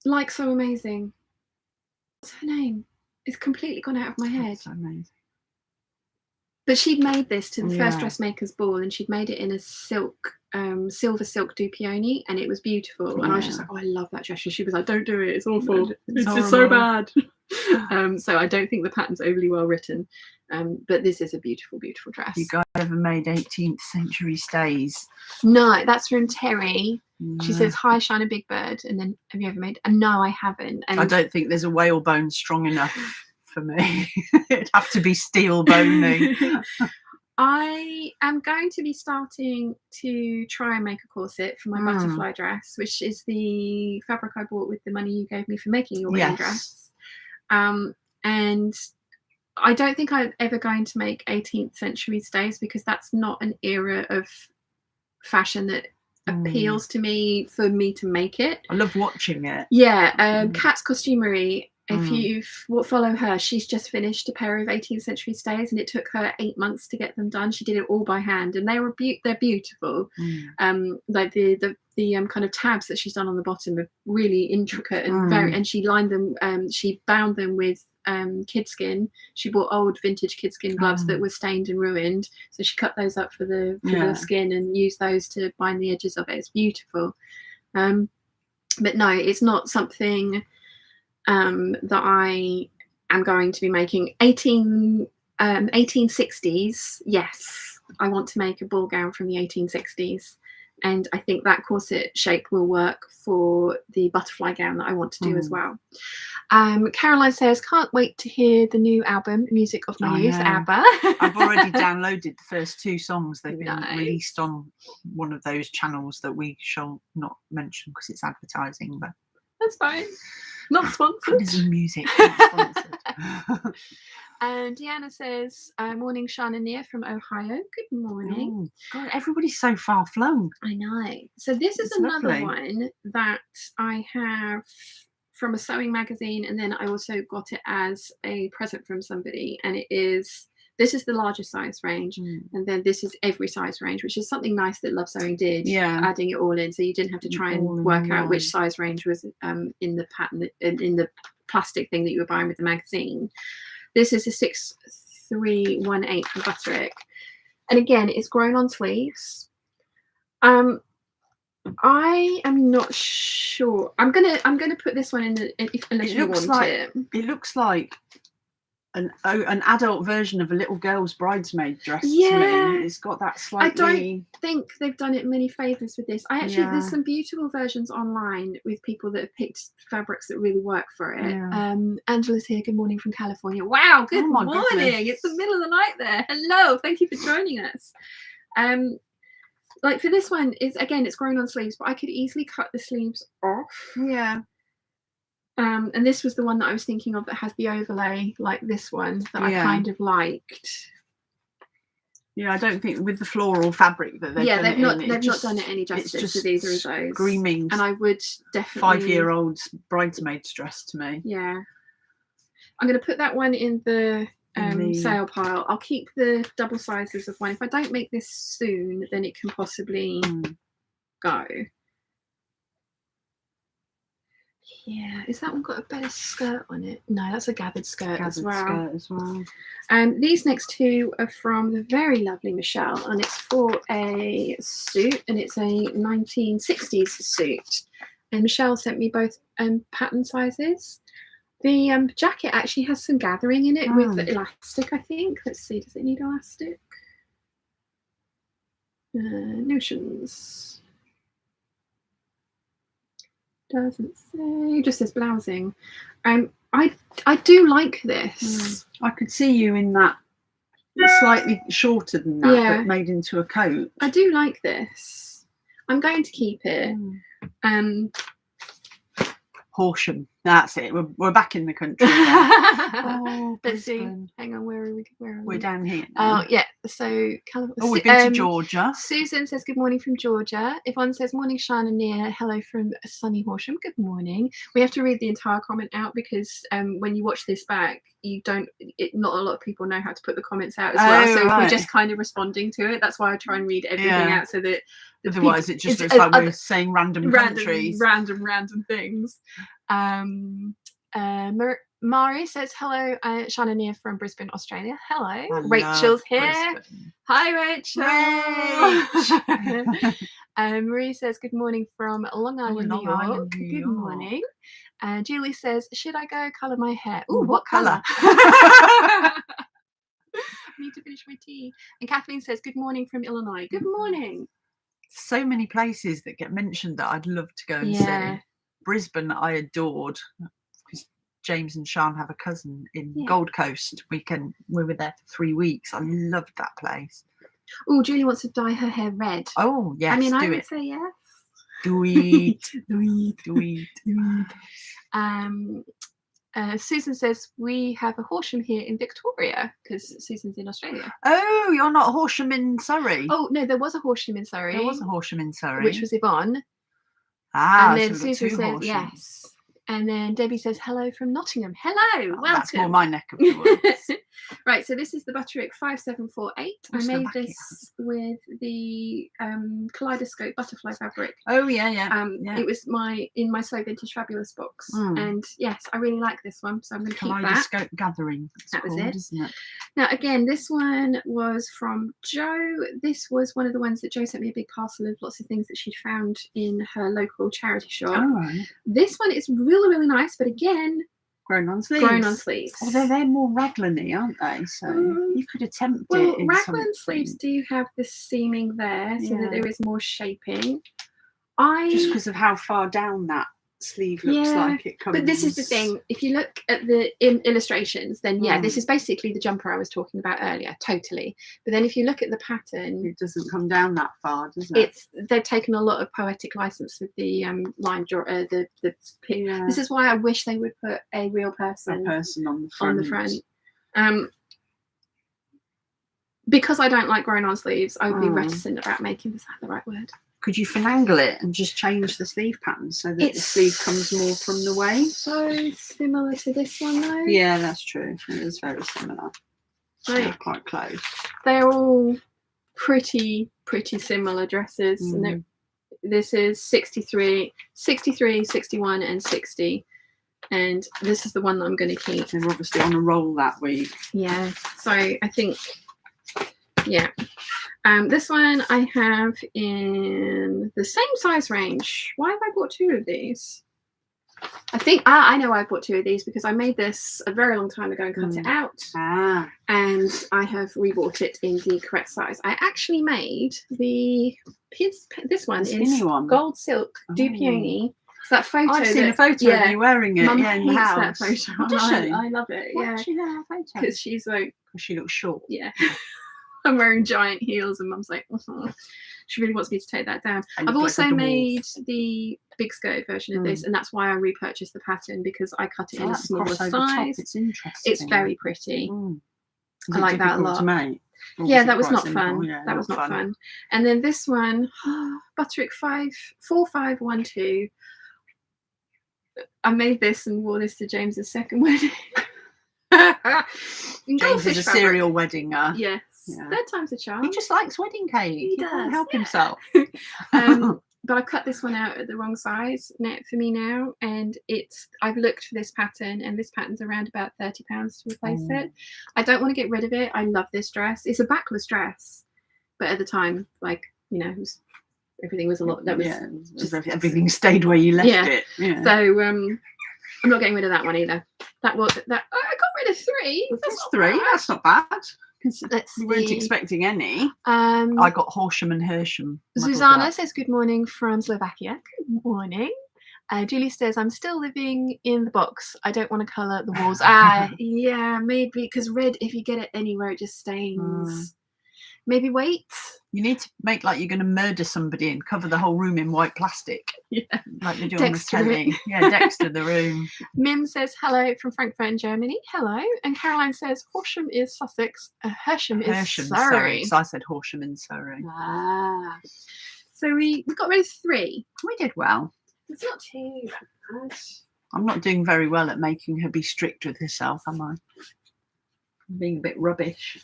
[SPEAKER 1] Like So Amazing. What's her name? It's completely gone out of my head.
[SPEAKER 2] So amazing.
[SPEAKER 1] But she'd made this to the first dressmaker's ball, and she'd made it in a silk, silver silk dupioni, and it was beautiful. And I was just like, oh, I love that dress. And she was like, don't do it. It's awful. It's just so bad. So I don't think the pattern's overly well written. But this is a beautiful, beautiful dress.
[SPEAKER 2] You guys ever made 18th century stays?
[SPEAKER 1] No, that's from Terry. She says, hi, Shine a Big Bird. And then, have you ever made? No, I haven't. And
[SPEAKER 2] I don't think there's a whalebone strong enough for me. It'd have to be steel boning.
[SPEAKER 1] I am going to be starting to try and make a corset for my butterfly dress, which is the fabric I bought with the money you gave me for making your wedding dress. And I don't think I'm ever going to make 18th century stays because that's not an era of fashion that appeals to me for me to make it.
[SPEAKER 2] I love watching it.
[SPEAKER 1] Yeah, Kat's Costumery, if you follow her, she's just finished a pair of 18th century stays, and it took her 8 months to get them done. She did it all by hand, and they're beautiful. Like the kind of tabs that she's done on the bottom are really intricate and very. And she lined them. She bound them with kid skin. She bought old vintage kid skin gloves that were stained and ruined, so she cut those up for the skin and used those to bind the edges of it. It's beautiful. But no, it's not something that I am going to be making. 1860s, yes, I want to make a ball gown from the 1860s, and I think that corset shape will work for the butterfly gown that I want to do as well. Caroline says, can't wait to hear the new album, Music of My Youth, ABBA.
[SPEAKER 2] I've already downloaded the first 2 songs. They've been released on one of those channels that we shall not mention because it's advertising, but
[SPEAKER 1] that's fine. Not sponsored.
[SPEAKER 2] Music. Not sponsored.
[SPEAKER 1] And Deanna says, morning, Shana Nia from Ohio. Good morning.
[SPEAKER 2] Oh, God, everybody's so far flung.
[SPEAKER 1] I know. So this is another one that I have from a sewing magazine, and then I also got it as a present from somebody, and it is This is the largest size range, and then this is every size range, which is something nice that Love Sewing did. Adding it all in, so you didn't have to try and work out which size range was in the pattern, in the plastic thing that you were buying with the magazine. This is a 6318 from Butterick, and again, it's grown on sleeves. I am not sure. I'm gonna put this one in the, unless you want it.
[SPEAKER 2] It looks like an adult version of a little girl's bridesmaid dress.
[SPEAKER 1] Yeah,
[SPEAKER 2] to me. It's got that slightly.
[SPEAKER 1] I don't think they've done it many favors with this. There's some beautiful versions online with people that have picked fabrics that really work for it. Angela's here. Good morning from California. Wow, good morning. Goodness. It's the middle of the night there. Hello, thank you for joining us. Like for this one, it's grown on sleeves, but I could easily cut the sleeves off.
[SPEAKER 2] Yeah.
[SPEAKER 1] And this was the one that I was thinking of that has the overlay like this one that I kind of liked.
[SPEAKER 2] Yeah, I don't think with the floral fabric that they've not
[SPEAKER 1] done it any justice to either of those.
[SPEAKER 2] Screaming,
[SPEAKER 1] and I would definitely
[SPEAKER 2] 5-year-old bridesmaid's dress to me.
[SPEAKER 1] Yeah, I'm going to put that one in the sale pile. I'll keep the double sizes of one. If I don't make this soon, then it can possibly go. Yeah, is that one got a better skirt on it? No, that's a gathered skirt as well. These next two are from the very lovely Michelle, and it's for a suit, and it's a 1960s suit. And Michelle sent me both pattern sizes. The jacket actually has some gathering in it with elastic, I think. Let's see, does it need elastic? Notions. Doesn't say, just says blousing. I do like this.
[SPEAKER 2] I could see you in that slightly shorter than that, but made into a coat.
[SPEAKER 1] I do like this. I'm going to keep it.
[SPEAKER 2] Horsham, that's it. We're back in the country.
[SPEAKER 1] Let's see. Hang on, where are we?
[SPEAKER 2] We're down here now.
[SPEAKER 1] Oh yeah. So
[SPEAKER 2] we've been to Georgia.
[SPEAKER 1] Susan says good morning from Georgia. Yvonne says morning, Sean and Nia. Hello from sunny Horsham. Good morning. We have to read the entire comment out because when you watch this back, not a lot of people know how to put the comments out as well. So if we're just kind of responding to it, that's why I try and read everything out so that
[SPEAKER 2] otherwise it just looks like we're saying random countries,
[SPEAKER 1] random things. Mari says hello, Shannon Nia from Brisbane, Australia. Hello. Rachel's here.
[SPEAKER 2] Brisbane.
[SPEAKER 1] Hi, Rachel. Marie says good morning from Long Island, New York. Good morning. Julie says, should I go colour my hair? Ooh, what colour? I need to finish my tea. And Kathleen says good morning from Illinois. Good morning.
[SPEAKER 2] So many places that get mentioned that I'd love to go and see. Brisbane I adored because James and Sean have a cousin in Gold Coast. We were there for 3 weeks. I loved that place.
[SPEAKER 1] Oh, Julie wants to dye her hair red.
[SPEAKER 2] Oh yes,
[SPEAKER 1] I mean, I would say yes.
[SPEAKER 2] Do it.
[SPEAKER 1] Susan says we have a Horsham here in Victoria because Susan's in Australia.
[SPEAKER 2] Oh, you're not Horsham in Surrey.
[SPEAKER 1] Oh no, there was a Horsham in Surrey.
[SPEAKER 2] There was a Horsham in Surrey,
[SPEAKER 1] which was Yvonne.
[SPEAKER 2] And
[SPEAKER 1] then Susan says yes. And then Debbie says hello from Nottingham. Hello, welcome.
[SPEAKER 2] That's more my neck of the woods.
[SPEAKER 1] Right, so this is the Butterick 5748. I made this with the kaleidoscope butterfly fabric.
[SPEAKER 2] Oh yeah.
[SPEAKER 1] It was in my So Vintage Fabulous box, and yes, I really like this one, so I'm going to keep that.
[SPEAKER 2] Kaleidoscope gathering.
[SPEAKER 1] That was it,
[SPEAKER 2] isn't it?
[SPEAKER 1] Now again, this one was from Jo. This was one of the ones that Jo sent me a big parcel of lots of things that she'd found in her local charity shop.
[SPEAKER 2] Oh, right.
[SPEAKER 1] This one is really nice, but again,
[SPEAKER 2] grown on sleeves. Oh, they're more raglan-y, aren't they? So you could attempt it. Well,
[SPEAKER 1] raglan sleeves do have the seaming there, so that there is more shaping.
[SPEAKER 2] Just because of how far down that sleeve looks like it comes.
[SPEAKER 1] But this is the thing. If you look at the illustrations, then this is basically the jumper I was talking about earlier, totally. But then if you look at the pattern,
[SPEAKER 2] it doesn't come down that far, does it?
[SPEAKER 1] They've taken a lot of poetic license with the line draw. This is why I wish they would put a real person on the front. Because I don't like grown on sleeves, I would be reticent about making this the right word.
[SPEAKER 2] Could you finagle it and just change the sleeve pattern so that the sleeve comes more from the way?
[SPEAKER 1] So similar to this one though.
[SPEAKER 2] Yeah, that's true. It is very similar. They're quite close.
[SPEAKER 1] They're all pretty similar dresses, and this is 63, 61, and 60. And this is the one that I'm going to keep.
[SPEAKER 2] They're obviously on a roll that week.
[SPEAKER 1] Yeah. So I think, yeah. This one I have in the same size range. Why have I bought 2 of these? I think I know I bought 2 of these because I made this a very long time ago and cut it out. And I have rebought it in the correct size. I actually made this one is gold silk dupioni. So that photo.
[SPEAKER 2] I've seen a photo of you wearing it.
[SPEAKER 1] Mum
[SPEAKER 2] in the house.
[SPEAKER 1] That photo.
[SPEAKER 2] Does she?
[SPEAKER 1] I love it.
[SPEAKER 2] Why does she have that photo?
[SPEAKER 1] Because she's like,
[SPEAKER 2] she looks short.
[SPEAKER 1] Yeah. I'm wearing giant heels, and Mum's like, she really wants me to take that down. I've also made the big skirt version of this, and that's why I repurchased the pattern, because I cut it in a smaller size.
[SPEAKER 2] It's interesting.
[SPEAKER 1] It's very pretty.
[SPEAKER 2] I like that a lot. To make?
[SPEAKER 1] Yeah, that was not fun. Yeah, that was not fun. And then this one, Butterick 4512. I made this and wore this to James's second wedding.
[SPEAKER 2] James is a serial weddinger.
[SPEAKER 1] Yes. Yeah. 3rd time's a charm.
[SPEAKER 2] He just likes wedding cake. He can't help himself.
[SPEAKER 1] But I've cut this one out at the wrong size net for me now, and I've looked for this pattern, and this pattern's around about £30 to replace it. I don't want to get rid of it. I love this dress. It's a backless dress, but at the time, like, you know, everything was a lot. That was
[SPEAKER 2] just everything stayed where you left it. Yeah.
[SPEAKER 1] So I'm not getting rid of that one either. I got rid of 3.
[SPEAKER 2] That's 3. That's not bad. We weren't expecting any. I got Horsham and Hersham.
[SPEAKER 1] Susanna says good morning from Slovakia. Good morning. Julie says, I'm still living in the box. I don't want to colour the walls. Yeah, maybe, because red, if you get it anywhere, it just stains. Maybe wait.
[SPEAKER 2] You need to make like you're going to murder somebody and cover the whole room in white plastic. Yeah. Like they do on the telly. Yeah, Dexter the room.
[SPEAKER 1] Mim says hello from Frankfurt in Germany. Hello. And Caroline says Horsham is Sussex. Hersham is Surrey.
[SPEAKER 2] So I said Horsham in Surrey.
[SPEAKER 1] So we got rid of 3.
[SPEAKER 2] We did well.
[SPEAKER 1] It's not too bad.
[SPEAKER 2] I'm not doing very well at making her be strict with herself, am I? I'm being a bit rubbish.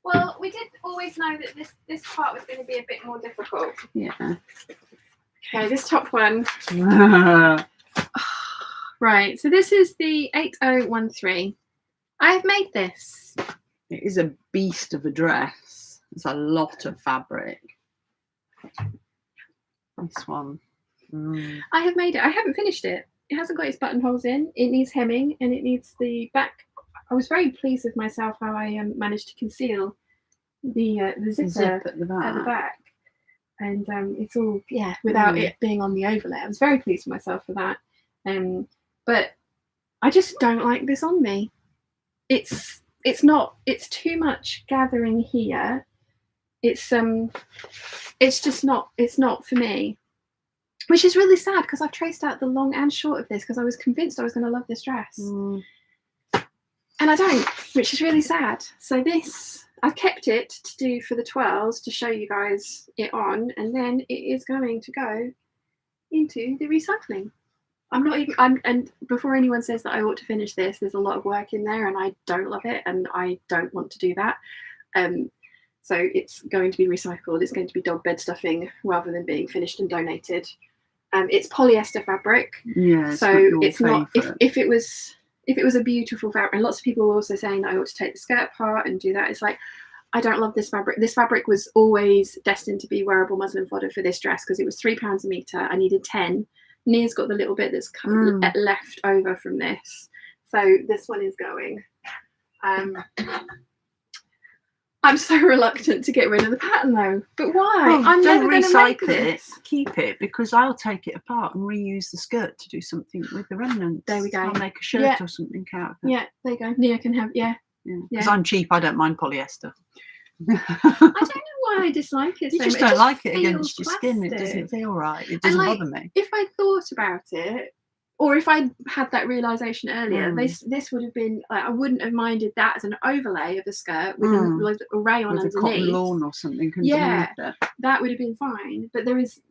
[SPEAKER 1] Well, we did always know that this part was going to be a bit more difficult.
[SPEAKER 2] Yeah.
[SPEAKER 1] Okay, this top one. Right, so this is the 8013. I've made this.
[SPEAKER 2] It is a beast of a dress. It's a lot of fabric. This one.
[SPEAKER 1] I have made it. I haven't finished it. It hasn't got its buttonholes in. It needs hemming, and it needs the back. I was very pleased with myself how I managed to conceal the zipper
[SPEAKER 2] at the back.
[SPEAKER 1] And it's all without it being on the overlay. I was very pleased with myself for that. But I just don't like this on me. It's too much gathering here. It's just not. It's not for me. Which is really sad, because I've traced out the long and short of this because I was convinced I was going to love this dress. And I don't, which is really sad. So this, I've kept it to do for the 12s to show you guys it on, and then it is going to go into the recycling. And before anyone says that I ought to finish this, there's a lot of work in there, and I don't love it, and I don't want to do that. So it's going to be recycled. It's going to be dog bed stuffing rather than being finished and donated. It's polyester fabric.
[SPEAKER 2] Yeah.
[SPEAKER 1] So it's not, if it was a beautiful fabric, and lots of people were also saying that I ought to take the skirt apart and do that. It's like, I don't love this fabric. This fabric was always destined to be wearable muslin fodder for this dress because it was £3 a metre. I needed 10. Nia's got the little bit that's left over from this. So this one is going. I'm so reluctant to get rid of the pattern though. But why?
[SPEAKER 2] Well,
[SPEAKER 1] I'm never going to make
[SPEAKER 2] it.
[SPEAKER 1] this.
[SPEAKER 2] Keep it, because I'll take it apart and reuse the skirt to do something with the remnants.
[SPEAKER 1] There we go.
[SPEAKER 2] I'll make a shirt or something out of it.
[SPEAKER 1] Yeah, there you go. Nia can have,
[SPEAKER 2] Because I'm cheap, I don't mind polyester.
[SPEAKER 1] I don't know why I dislike it so much.
[SPEAKER 2] You just don't like it against your skin. It doesn't feel right. It doesn't bother me.
[SPEAKER 1] If I thought about it, or if I had that realisation earlier, this would have been, like, I wouldn't have minded that as an overlay of a skirt with a rayon
[SPEAKER 2] with
[SPEAKER 1] underneath.
[SPEAKER 2] A cotton lawn or something.
[SPEAKER 1] That would have been fine. But there is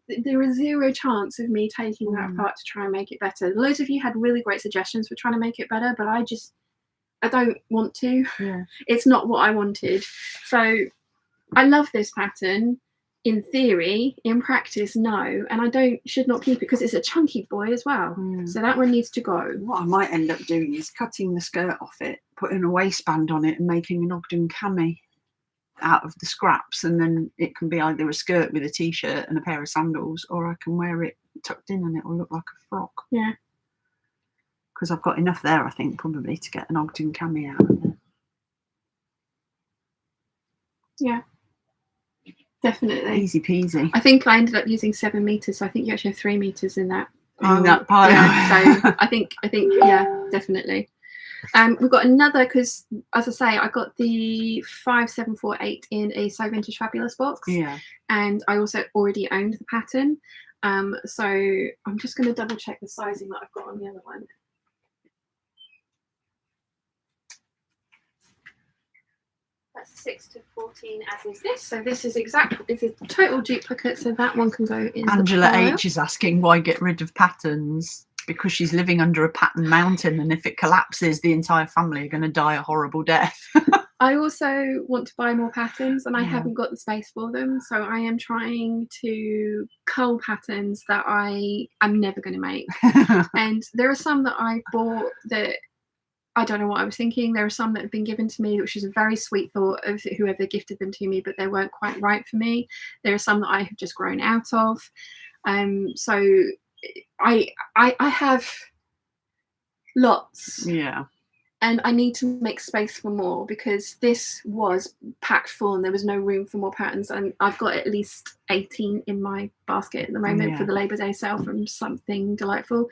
[SPEAKER 1] zero chance of me taking that apart to try and make it better. Loads of you had really great suggestions for trying to make it better, but I don't want to.
[SPEAKER 2] Yeah.
[SPEAKER 1] It's not what I wanted. So I love this pattern. In theory, in practice, no. And I should not keep it because it's a chunky boy as well. So that one needs to go.
[SPEAKER 2] What I might end up doing is cutting the skirt off it, putting a waistband on it and making an Ogden cami out of the scraps, and then it can be either a skirt with a t-shirt and a pair of sandals, or I can wear it tucked in and it will look like a frock.
[SPEAKER 1] Yeah.
[SPEAKER 2] Because I've got enough there, I think, probably to get an Ogden cami out of it.
[SPEAKER 1] Yeah. Definitely.
[SPEAKER 2] Easy peasy.
[SPEAKER 1] I think I ended up using 7 meters, so I think you actually have 3 meters in that
[SPEAKER 2] pile. In that pile.
[SPEAKER 1] Yeah, so I think yeah, definitely. We've got another, because as I say, I got the 5748 in a So Vintage Fabulous box.
[SPEAKER 2] Yeah.
[SPEAKER 1] And I also already owned the pattern. So I'm just going to double check the sizing that I've got on the other one. That's 6 to 14, as is this. So this is a total duplicate. So that one can go in.
[SPEAKER 2] Angela H is asking why get rid of patterns, because she's living under a pattern mountain, and if it collapses, the entire family are going to die a horrible death.
[SPEAKER 1] I also want to buy more patterns, and I haven't got the space for them. So I am trying to cull patterns that I am never going to make. And there are some that I bought that I don't know what I was thinking. There are some that have been given to me, which is a very sweet thought of whoever gifted them to me, but they weren't quite right for me. There are some that I have just grown out of. So I have lots.
[SPEAKER 2] Yeah.
[SPEAKER 1] And I need to make space for more, because this was packed full and there was no room for more patterns. And I've got at least 18 in my basket at the moment for the Labour Day sale from Something Delightful.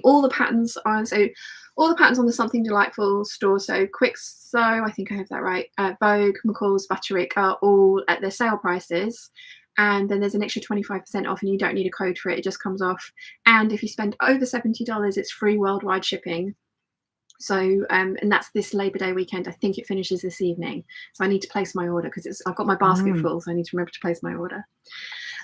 [SPEAKER 1] All the patterns on the Something Delightful store, so Quick Sew, I think I have that right, Vogue, McCall's, Butterick, are all at their sale prices. And then there's an extra 25% off, and you don't need a code for it. It just comes off. And if you spend over $70, it's free worldwide shipping. So and that's this Labour Day weekend. I think it finishes this evening, so I need to place my order, because I've got my basket full, so I need to remember to place my order.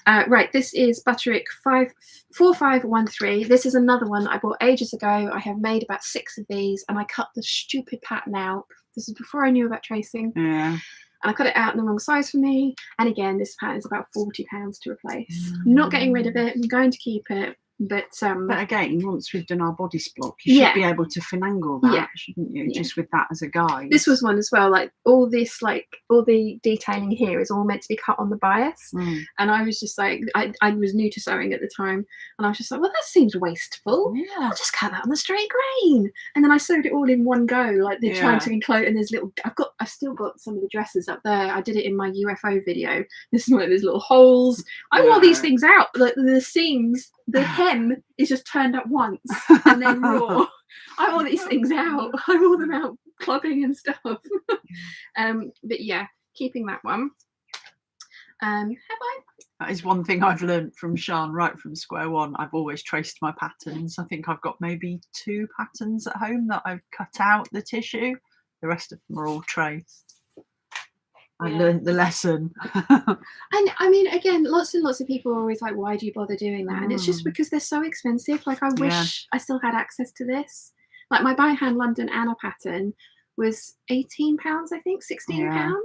[SPEAKER 1] Right, this is Butterick 4513. This is another one I bought ages ago. I have made about 6 of these, and I cut the stupid pattern out. This is before I knew about tracing.
[SPEAKER 2] Yeah.
[SPEAKER 1] And I cut it out in the wrong size for me. And again, this pattern is about £40 to replace. I'm not getting rid of it. I'm going to keep it. But
[SPEAKER 2] again, once we've done our body block, you should be able to finagle that, shouldn't you? Just with that as a guide.
[SPEAKER 1] This was one as well. Like all the detailing here is all meant to be cut on the bias. And I was just like, I was new to sewing at the time, and I was just like, well, that seems wasteful. I'll just cut that on the straight grain. And then I sewed it all in one go, like they're trying to enclose. And there's I've still got some of the dresses up there. I did it in my UFO video. This is one of those little holes. I wore these things out. Like the seams. The hem is just turned up once and then raw. I wore these things out. I wore them out clubbing and stuff. But yeah, keeping that one. Have I?
[SPEAKER 2] That is one thing I've learned from Sian right from square one. I've always traced my patterns. I think I've got maybe 2 patterns at home that I've cut out the tissue. The rest of them are all traced. I learned the lesson.
[SPEAKER 1] And I mean, again, lots and lots of people are always like, why do you bother doing that? And it's just because they're so expensive. Like, I wish I still had access to this. Like, my by hand London Anna pattern was £18, I think, £16.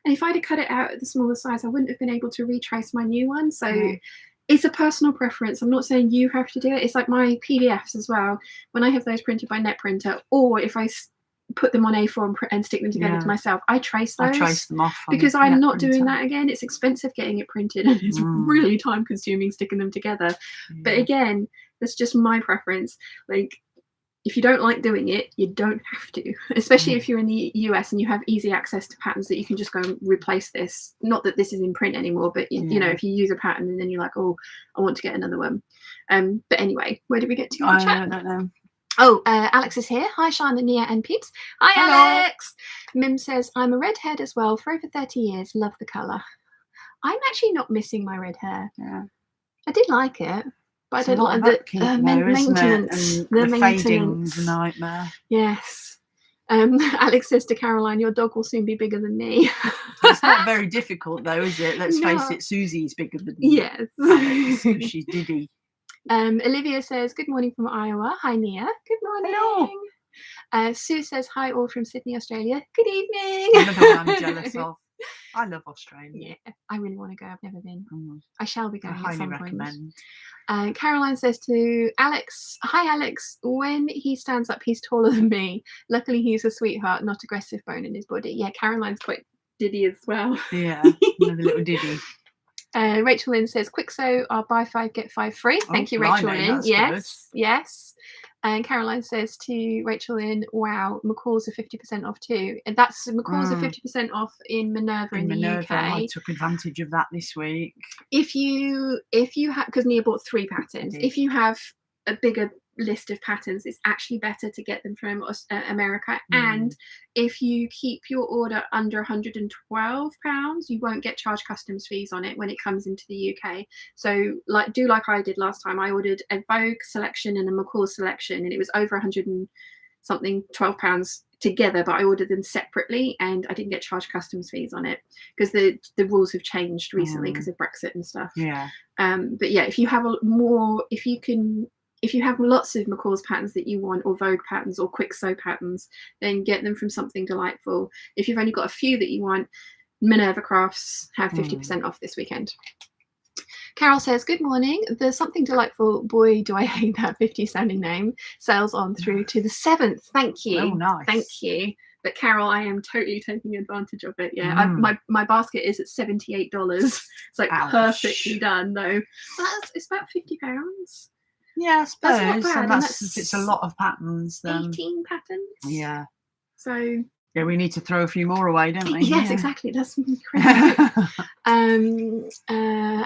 [SPEAKER 1] And if I'd have cut it out at the smaller size, I wouldn't have been able to retrace my new one. So it's a personal preference. I'm not saying you have to do it. It's like my PDFs as well. When I have those printed by net printer, or if I put them on A4 and stick them together to myself, I trace those.
[SPEAKER 2] I trace them off
[SPEAKER 1] because I'm not doing that again. It's expensive getting it printed, and it's really time consuming sticking them together. But again, that's just my preference. Like, if you don't like doing it, you don't have to, especially if you're in the US and you have easy access to patterns that you can just go and replace this. Not that this is in print anymore, but you know, if you use a pattern and then you're like, oh, I want to get another one. But anyway, where did we get to in the chat?
[SPEAKER 2] I don't know.
[SPEAKER 1] Oh, Alex is here. Hi, Sian, Nia, and Peeps. Hi, hello. Alex. Mim says, I'm a redhead as well for over 30 years. Love the colour. I'm actually not missing my red hair. I did like it, but I don't like the maintenance.
[SPEAKER 2] The fading's a nightmare.
[SPEAKER 1] Yes. Alex says to Caroline, your dog will soon be bigger than me.
[SPEAKER 2] It's not very difficult, though, is it? Let's face it, Susie's bigger than me.
[SPEAKER 1] Yes.
[SPEAKER 2] She's Diddy.
[SPEAKER 1] Olivia says, good morning from Iowa. Hi, Nia. Good morning.
[SPEAKER 2] Hello.
[SPEAKER 1] Sue says hi, all from Sydney, Australia. Good evening.
[SPEAKER 2] Another one I'm jealous of. I love Australia.
[SPEAKER 1] Yeah, I really want to go. I've never been. I shall be going.
[SPEAKER 2] I highly
[SPEAKER 1] at some
[SPEAKER 2] recommend.
[SPEAKER 1] Point. Caroline says to Alex, hi Alex, when he stands up, he's taller than me. Luckily, he's a sweetheart, not aggressive bone in his body. Yeah, Caroline's quite diddy as well.
[SPEAKER 2] Yeah, another little diddy.
[SPEAKER 1] Rachel Lynn says, quick so I'll buy 5 get 5 free. Thank you, Rachel Lynn. Yes, good. Yes. And Caroline says to Rachel Lynn, wow, McCall's are 50% off too. And that's McCall's are 50% off in Minerva in the UK.
[SPEAKER 2] I took advantage of that this week.
[SPEAKER 1] If you have, because Nia bought 3 patterns, if you have a bigger list of patterns, it's actually better to get them from America. And if you keep your order under £112, you won't get charged customs fees on it when it comes into the UK. So do like I did last time. I ordered a Vogue selection and a McCall selection, and it was over 100 and something, £12 together, but I ordered them separately and I didn't get charged customs fees on it because the rules have changed recently because of Brexit and stuff.
[SPEAKER 2] Yeah.
[SPEAKER 1] But yeah, if you have if you have lots of McCall's patterns that you want, or Vogue patterns, or Quick Sew patterns, then get them from Something Delightful. If you've only got a few that you want, Minerva Crafts have 50% off this weekend. Carol says, good morning. The Something Delightful, boy, do I hate that 50 sounding name, sales on through to the 7th. Thank you.
[SPEAKER 2] Oh, nice.
[SPEAKER 1] Thank you. But Carol, I am totally taking advantage of it. Yeah, my basket is at $78. It's like perfectly done though. It's about £50.
[SPEAKER 2] Yeah, I suppose.
[SPEAKER 1] That's not bad.
[SPEAKER 2] And if it's a lot of patterns, then
[SPEAKER 1] 18 patterns.
[SPEAKER 2] Yeah.
[SPEAKER 1] So
[SPEAKER 2] yeah, we need to throw a few more away, don't we?
[SPEAKER 1] Yes, exactly. That's crazy.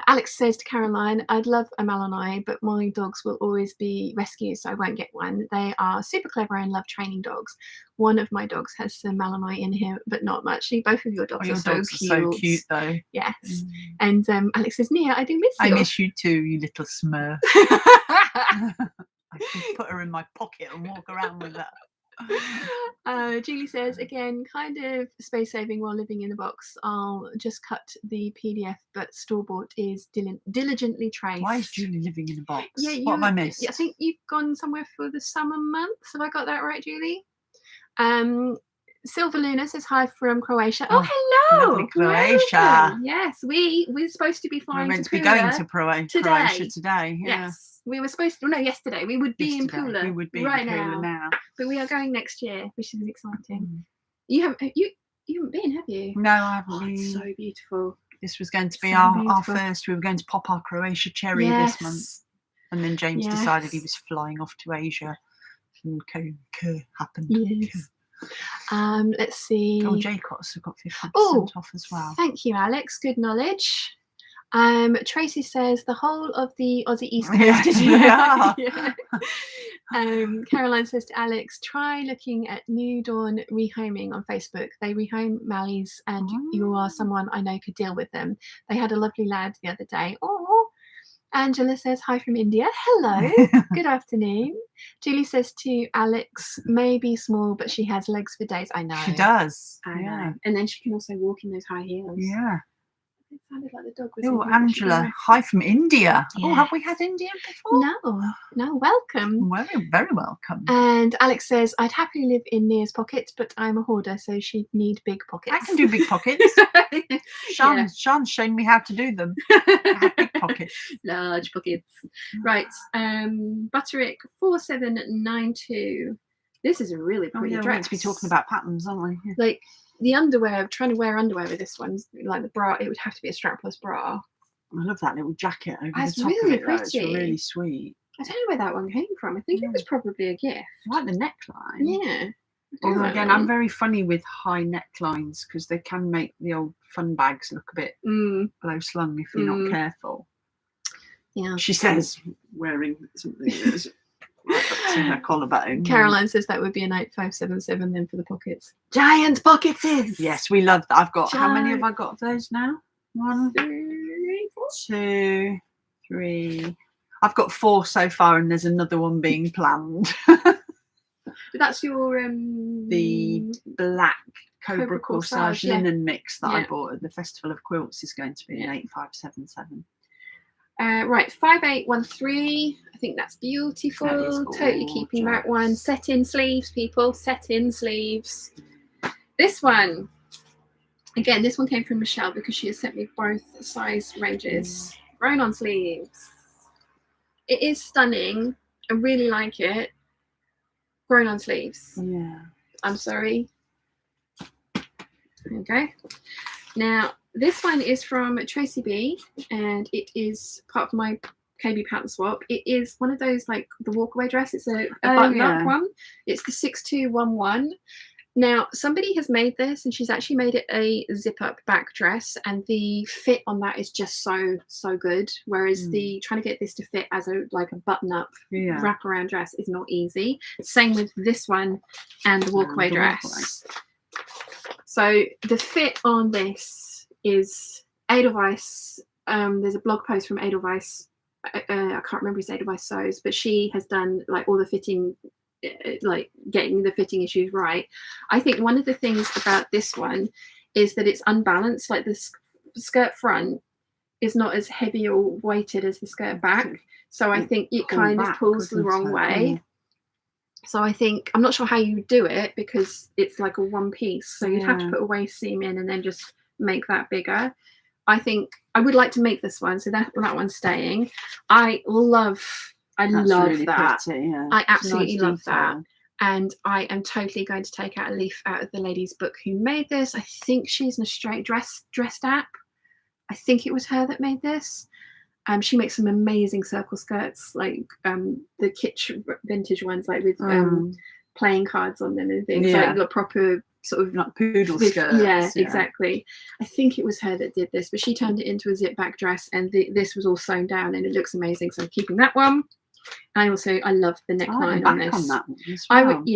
[SPEAKER 1] Alex says to Caroline, I'd love a Malinois, but my dogs will always be rescues, so I won't get one. They are super clever and love training dogs. One of my dogs has some Malinois in here, but not much. Both of your dogs are so cute.
[SPEAKER 2] So cute, though.
[SPEAKER 1] Yes. And Alex says, Nia, I do miss you.
[SPEAKER 2] I miss you too, you little smurf. I should put her in my pocket and walk around with that.
[SPEAKER 1] Julie says, again, kind of space saving while living in the box. I'll just cut the PDF, but store-bought is diligently traced.
[SPEAKER 2] Why is Julie living in a box?
[SPEAKER 1] Yeah,
[SPEAKER 2] what have I missed?
[SPEAKER 1] I think you've gone somewhere for the summer months. Have I got that right, Julie? Silver Luna says hi from Croatia. Oh, hello!
[SPEAKER 2] Lovely Croatia.
[SPEAKER 1] Welcome. Yes, we're supposed to be flying.
[SPEAKER 2] We're meant to be going to Croatia today. Yeah.
[SPEAKER 1] Yes, we were supposed to. No, yesterday. We would be in Pula.
[SPEAKER 2] We would be
[SPEAKER 1] right
[SPEAKER 2] in Pula now.
[SPEAKER 1] But we are going next year, which is exciting. You haven't been, have you?
[SPEAKER 2] No, I haven't been.
[SPEAKER 1] It's so beautiful.
[SPEAKER 2] This was going to be our first. We were going to pop our Croatia cherry this month, and then James decided he was flying off to Asia, and happened.
[SPEAKER 1] Yes. Let's see.
[SPEAKER 2] Oh, Jaycott's have got 50% off as well.
[SPEAKER 1] Thank you, Alex. Good knowledge. Tracy says the whole of the Aussie East Coast is Caroline says to Alex, try looking at New Dawn Rehoming on Facebook. They rehome mallies, and you are someone I know could deal with them. They had a lovely lad the other day. Oh, Angela says hi from India. Hello. Good afternoon. Julie says to Alex, maybe small, but she has legs for days. I know.
[SPEAKER 2] She does.
[SPEAKER 1] I know. And then she can also walk in those high heels.
[SPEAKER 2] Yeah.
[SPEAKER 1] It sounded like the dog was.
[SPEAKER 2] Oh, Angela, hi from India. Yeah. Oh, have we had India before?
[SPEAKER 1] No, welcome.
[SPEAKER 2] Well, very welcome.
[SPEAKER 1] And Alex says, I'd happily live in Nia's pockets, but I'm a hoarder, so she'd need big pockets.
[SPEAKER 2] I can do big pockets. Sean's shown me how to do them. I have big pockets.
[SPEAKER 1] Large pockets. Right. Butterick 4792. This is a really pretty dress.
[SPEAKER 2] We're meant to be talking about patterns, aren't we? Yeah.
[SPEAKER 1] Like the underwear, trying to wear underwear with this one, like the bra, it would have to be a strapless bra.
[SPEAKER 2] I love that little jacket over
[SPEAKER 1] That's
[SPEAKER 2] the top
[SPEAKER 1] really
[SPEAKER 2] of it.
[SPEAKER 1] pretty.
[SPEAKER 2] It's really sweet.
[SPEAKER 1] I don't know where that one came from. I think it was probably a gift.
[SPEAKER 2] I like the neckline.
[SPEAKER 1] Yeah.
[SPEAKER 2] Although again, I'm very funny with high necklines because they can make the old fun bags look a bit low slung if you're not careful.
[SPEAKER 1] Yeah.
[SPEAKER 2] She says wearing something that's right up to her collarbone.
[SPEAKER 1] Caroline says that would be an 8577 then for the pockets. Giant pockets is.
[SPEAKER 2] Yes, we love that. I've got how many have I got of those now? 1, 2, 3. I've got 4 so far, and there's another one being planned.
[SPEAKER 1] That's your
[SPEAKER 2] the black Cobra Corsage linen mix that
[SPEAKER 1] I
[SPEAKER 2] bought at the Festival of Quilts is going to be an 8577.
[SPEAKER 1] Right, 5813. I think that's beautiful.
[SPEAKER 2] That is
[SPEAKER 1] totally keeping that
[SPEAKER 2] gorgeous.
[SPEAKER 1] one. Set in sleeves, people. Set in sleeves. This one, again, this one came from Michelle because she has sent me both size ranges. Grown on sleeves. It is stunning. I really like it. Grown on sleeves.
[SPEAKER 2] Yeah.
[SPEAKER 1] I'm sorry. Okay. Now, this one is from Tracy B, and it is part of my KB pattern swap. It is one of those, like the walkaway dress. It's a button-up one. It's the 6211. Now, somebody has made this, and she's actually made it a zip-up back dress, and the fit on that is just so good. Whereas the trying to get this to fit as a button-up wraparound dress is not easy. Same with this one and the walkaway dress. So the fit on this is Edelweiss. There's a blog post from Edelweiss. I can't remember his Edelweiss sews, but she has done like all the fitting, like getting the fitting issues right. I think one of the things about this one is that it's unbalanced. Like the skirt front is not as heavy or weighted as the skirt back. So I think it kind of pulls the wrong way. So I think, I'm not sure how you do it because it's like a one piece. So you'd have to put a waist seam in and then just make that bigger. I think I would like to make this one. So that one's staying. I love really that. Pretty, I absolutely love that. And I am totally going to take out a leaf out of the lady's book who made this. I think she's an Australian dressed app. I think it was her that made this. She makes some amazing circle skirts, like the kitsch vintage ones, like with playing cards on them and things, like the proper sort of
[SPEAKER 2] like poodle skirts.
[SPEAKER 1] Yeah, exactly. I think it was her that did this, but she turned it into a zip back dress, and this was all sewn down, and it looks amazing. So I'm keeping that one. And I love the neckline on this.
[SPEAKER 2] On that one as well.
[SPEAKER 1] I would,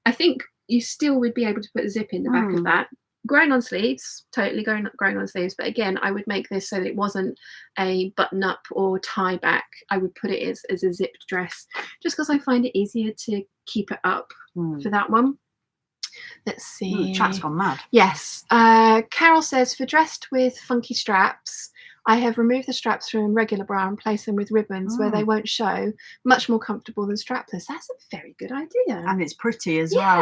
[SPEAKER 1] I think you still would be able to put a zip in the back of that. Grown on sleeves, totally grown on sleeves. But again, I would make this so that it wasn't a button up or tie back. I would put it as a zipped dress, just because I find it easier to keep it up for that one. Let's see.
[SPEAKER 2] Chat's gone mad.
[SPEAKER 1] Yes. Carol says, for dressed with funky straps, I have removed the straps from regular bra and placed them with ribbons where they won't show. Much more comfortable than strapless. That's a very good idea.
[SPEAKER 2] And it's pretty as well.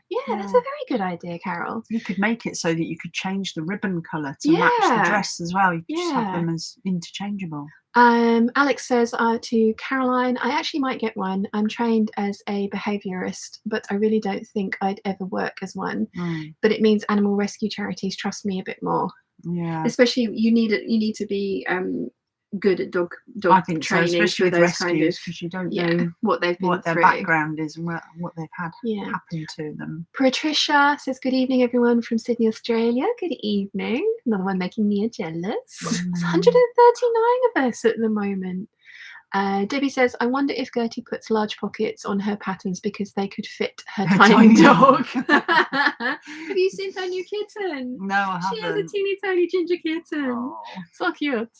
[SPEAKER 1] Yeah, that's a very good idea, Carol.
[SPEAKER 2] You could make it so that you could change the ribbon colour to match the dress as well. You could just have them as interchangeable.
[SPEAKER 1] Alex says to Caroline, I actually might get one. I'm trained as a behaviourist, but I really don't think I'd ever work as one. But it means animal rescue charities trust me a bit more. Yeah, especially you need to be good at dog
[SPEAKER 2] I think
[SPEAKER 1] training,
[SPEAKER 2] so, especially with
[SPEAKER 1] those
[SPEAKER 2] rescues, because you don't know
[SPEAKER 1] what they've been
[SPEAKER 2] their
[SPEAKER 1] through.
[SPEAKER 2] background is and what they've had happen to them.
[SPEAKER 1] Patricia says, good evening everyone from Sydney, Australia. Good evening. Another one making me jealous. There's 139 of us at the moment. Debbie says, I wonder if Gertie puts large pockets on her patterns because they could fit her tiny dog. Have you seen her new kitten?
[SPEAKER 2] No, I haven't.
[SPEAKER 1] She has a teeny tiny ginger kitten. Oh. So cute.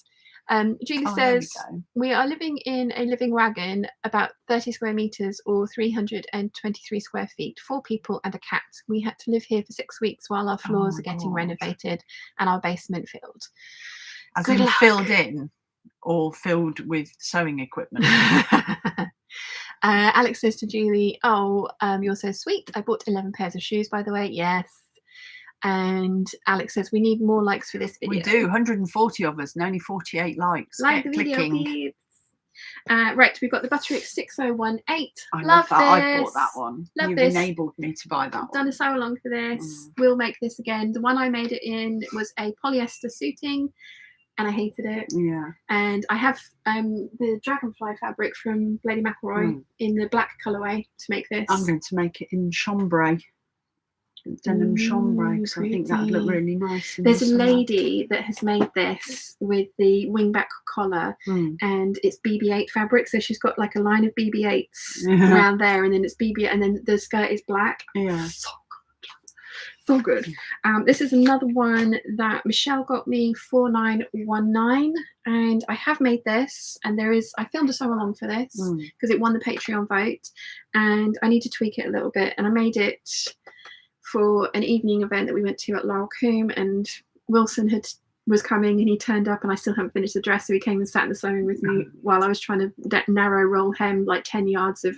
[SPEAKER 1] Julie says, we are living in a living wagon, about 30 square metres or 323 square feet, 4 people and a cat. We had to live here for 6 weeks while our floors are getting renovated and our basement filled.
[SPEAKER 2] As in filled in? Or filled with sewing equipment.
[SPEAKER 1] Alex says to Julie, you're so sweet. I bought 11 pairs of shoes, by the way. Yes. And Alex says, we need more likes for this video.
[SPEAKER 2] We do. 140 of us and only 48 likes.
[SPEAKER 1] Like the video, please. Right, we've got the Butterick 6018.
[SPEAKER 2] I love that. I bought that one. You've enabled me to buy that one.
[SPEAKER 1] Done a sew along for this. We'll make this again. The one I made it in was a polyester suiting, and I hated it. Yeah. And I have the dragonfly fabric from Lady McElroy in the black colourway to make this.
[SPEAKER 2] I'm going to make it in chambray. Denim chambray, because I think that would look really nice.
[SPEAKER 1] There's a lady that has made this with the wingback collar, and it's BB-8 fabric. So she's got like a line of BB-8s around there, and then it's BB, and then the skirt is black. Yeah. So good. This is another one that Michelle got me, 4919, and I have made this, and I filmed a sew along for this because it won the Patreon vote, and I need to tweak it a little bit, and I made it for an evening event that we went to at Laurel Coombe, and Wilson had was coming and he turned up and I still hadn't finished the dress, so he came and sat in the sewing with me while I was trying to narrow roll hem like 10 yards of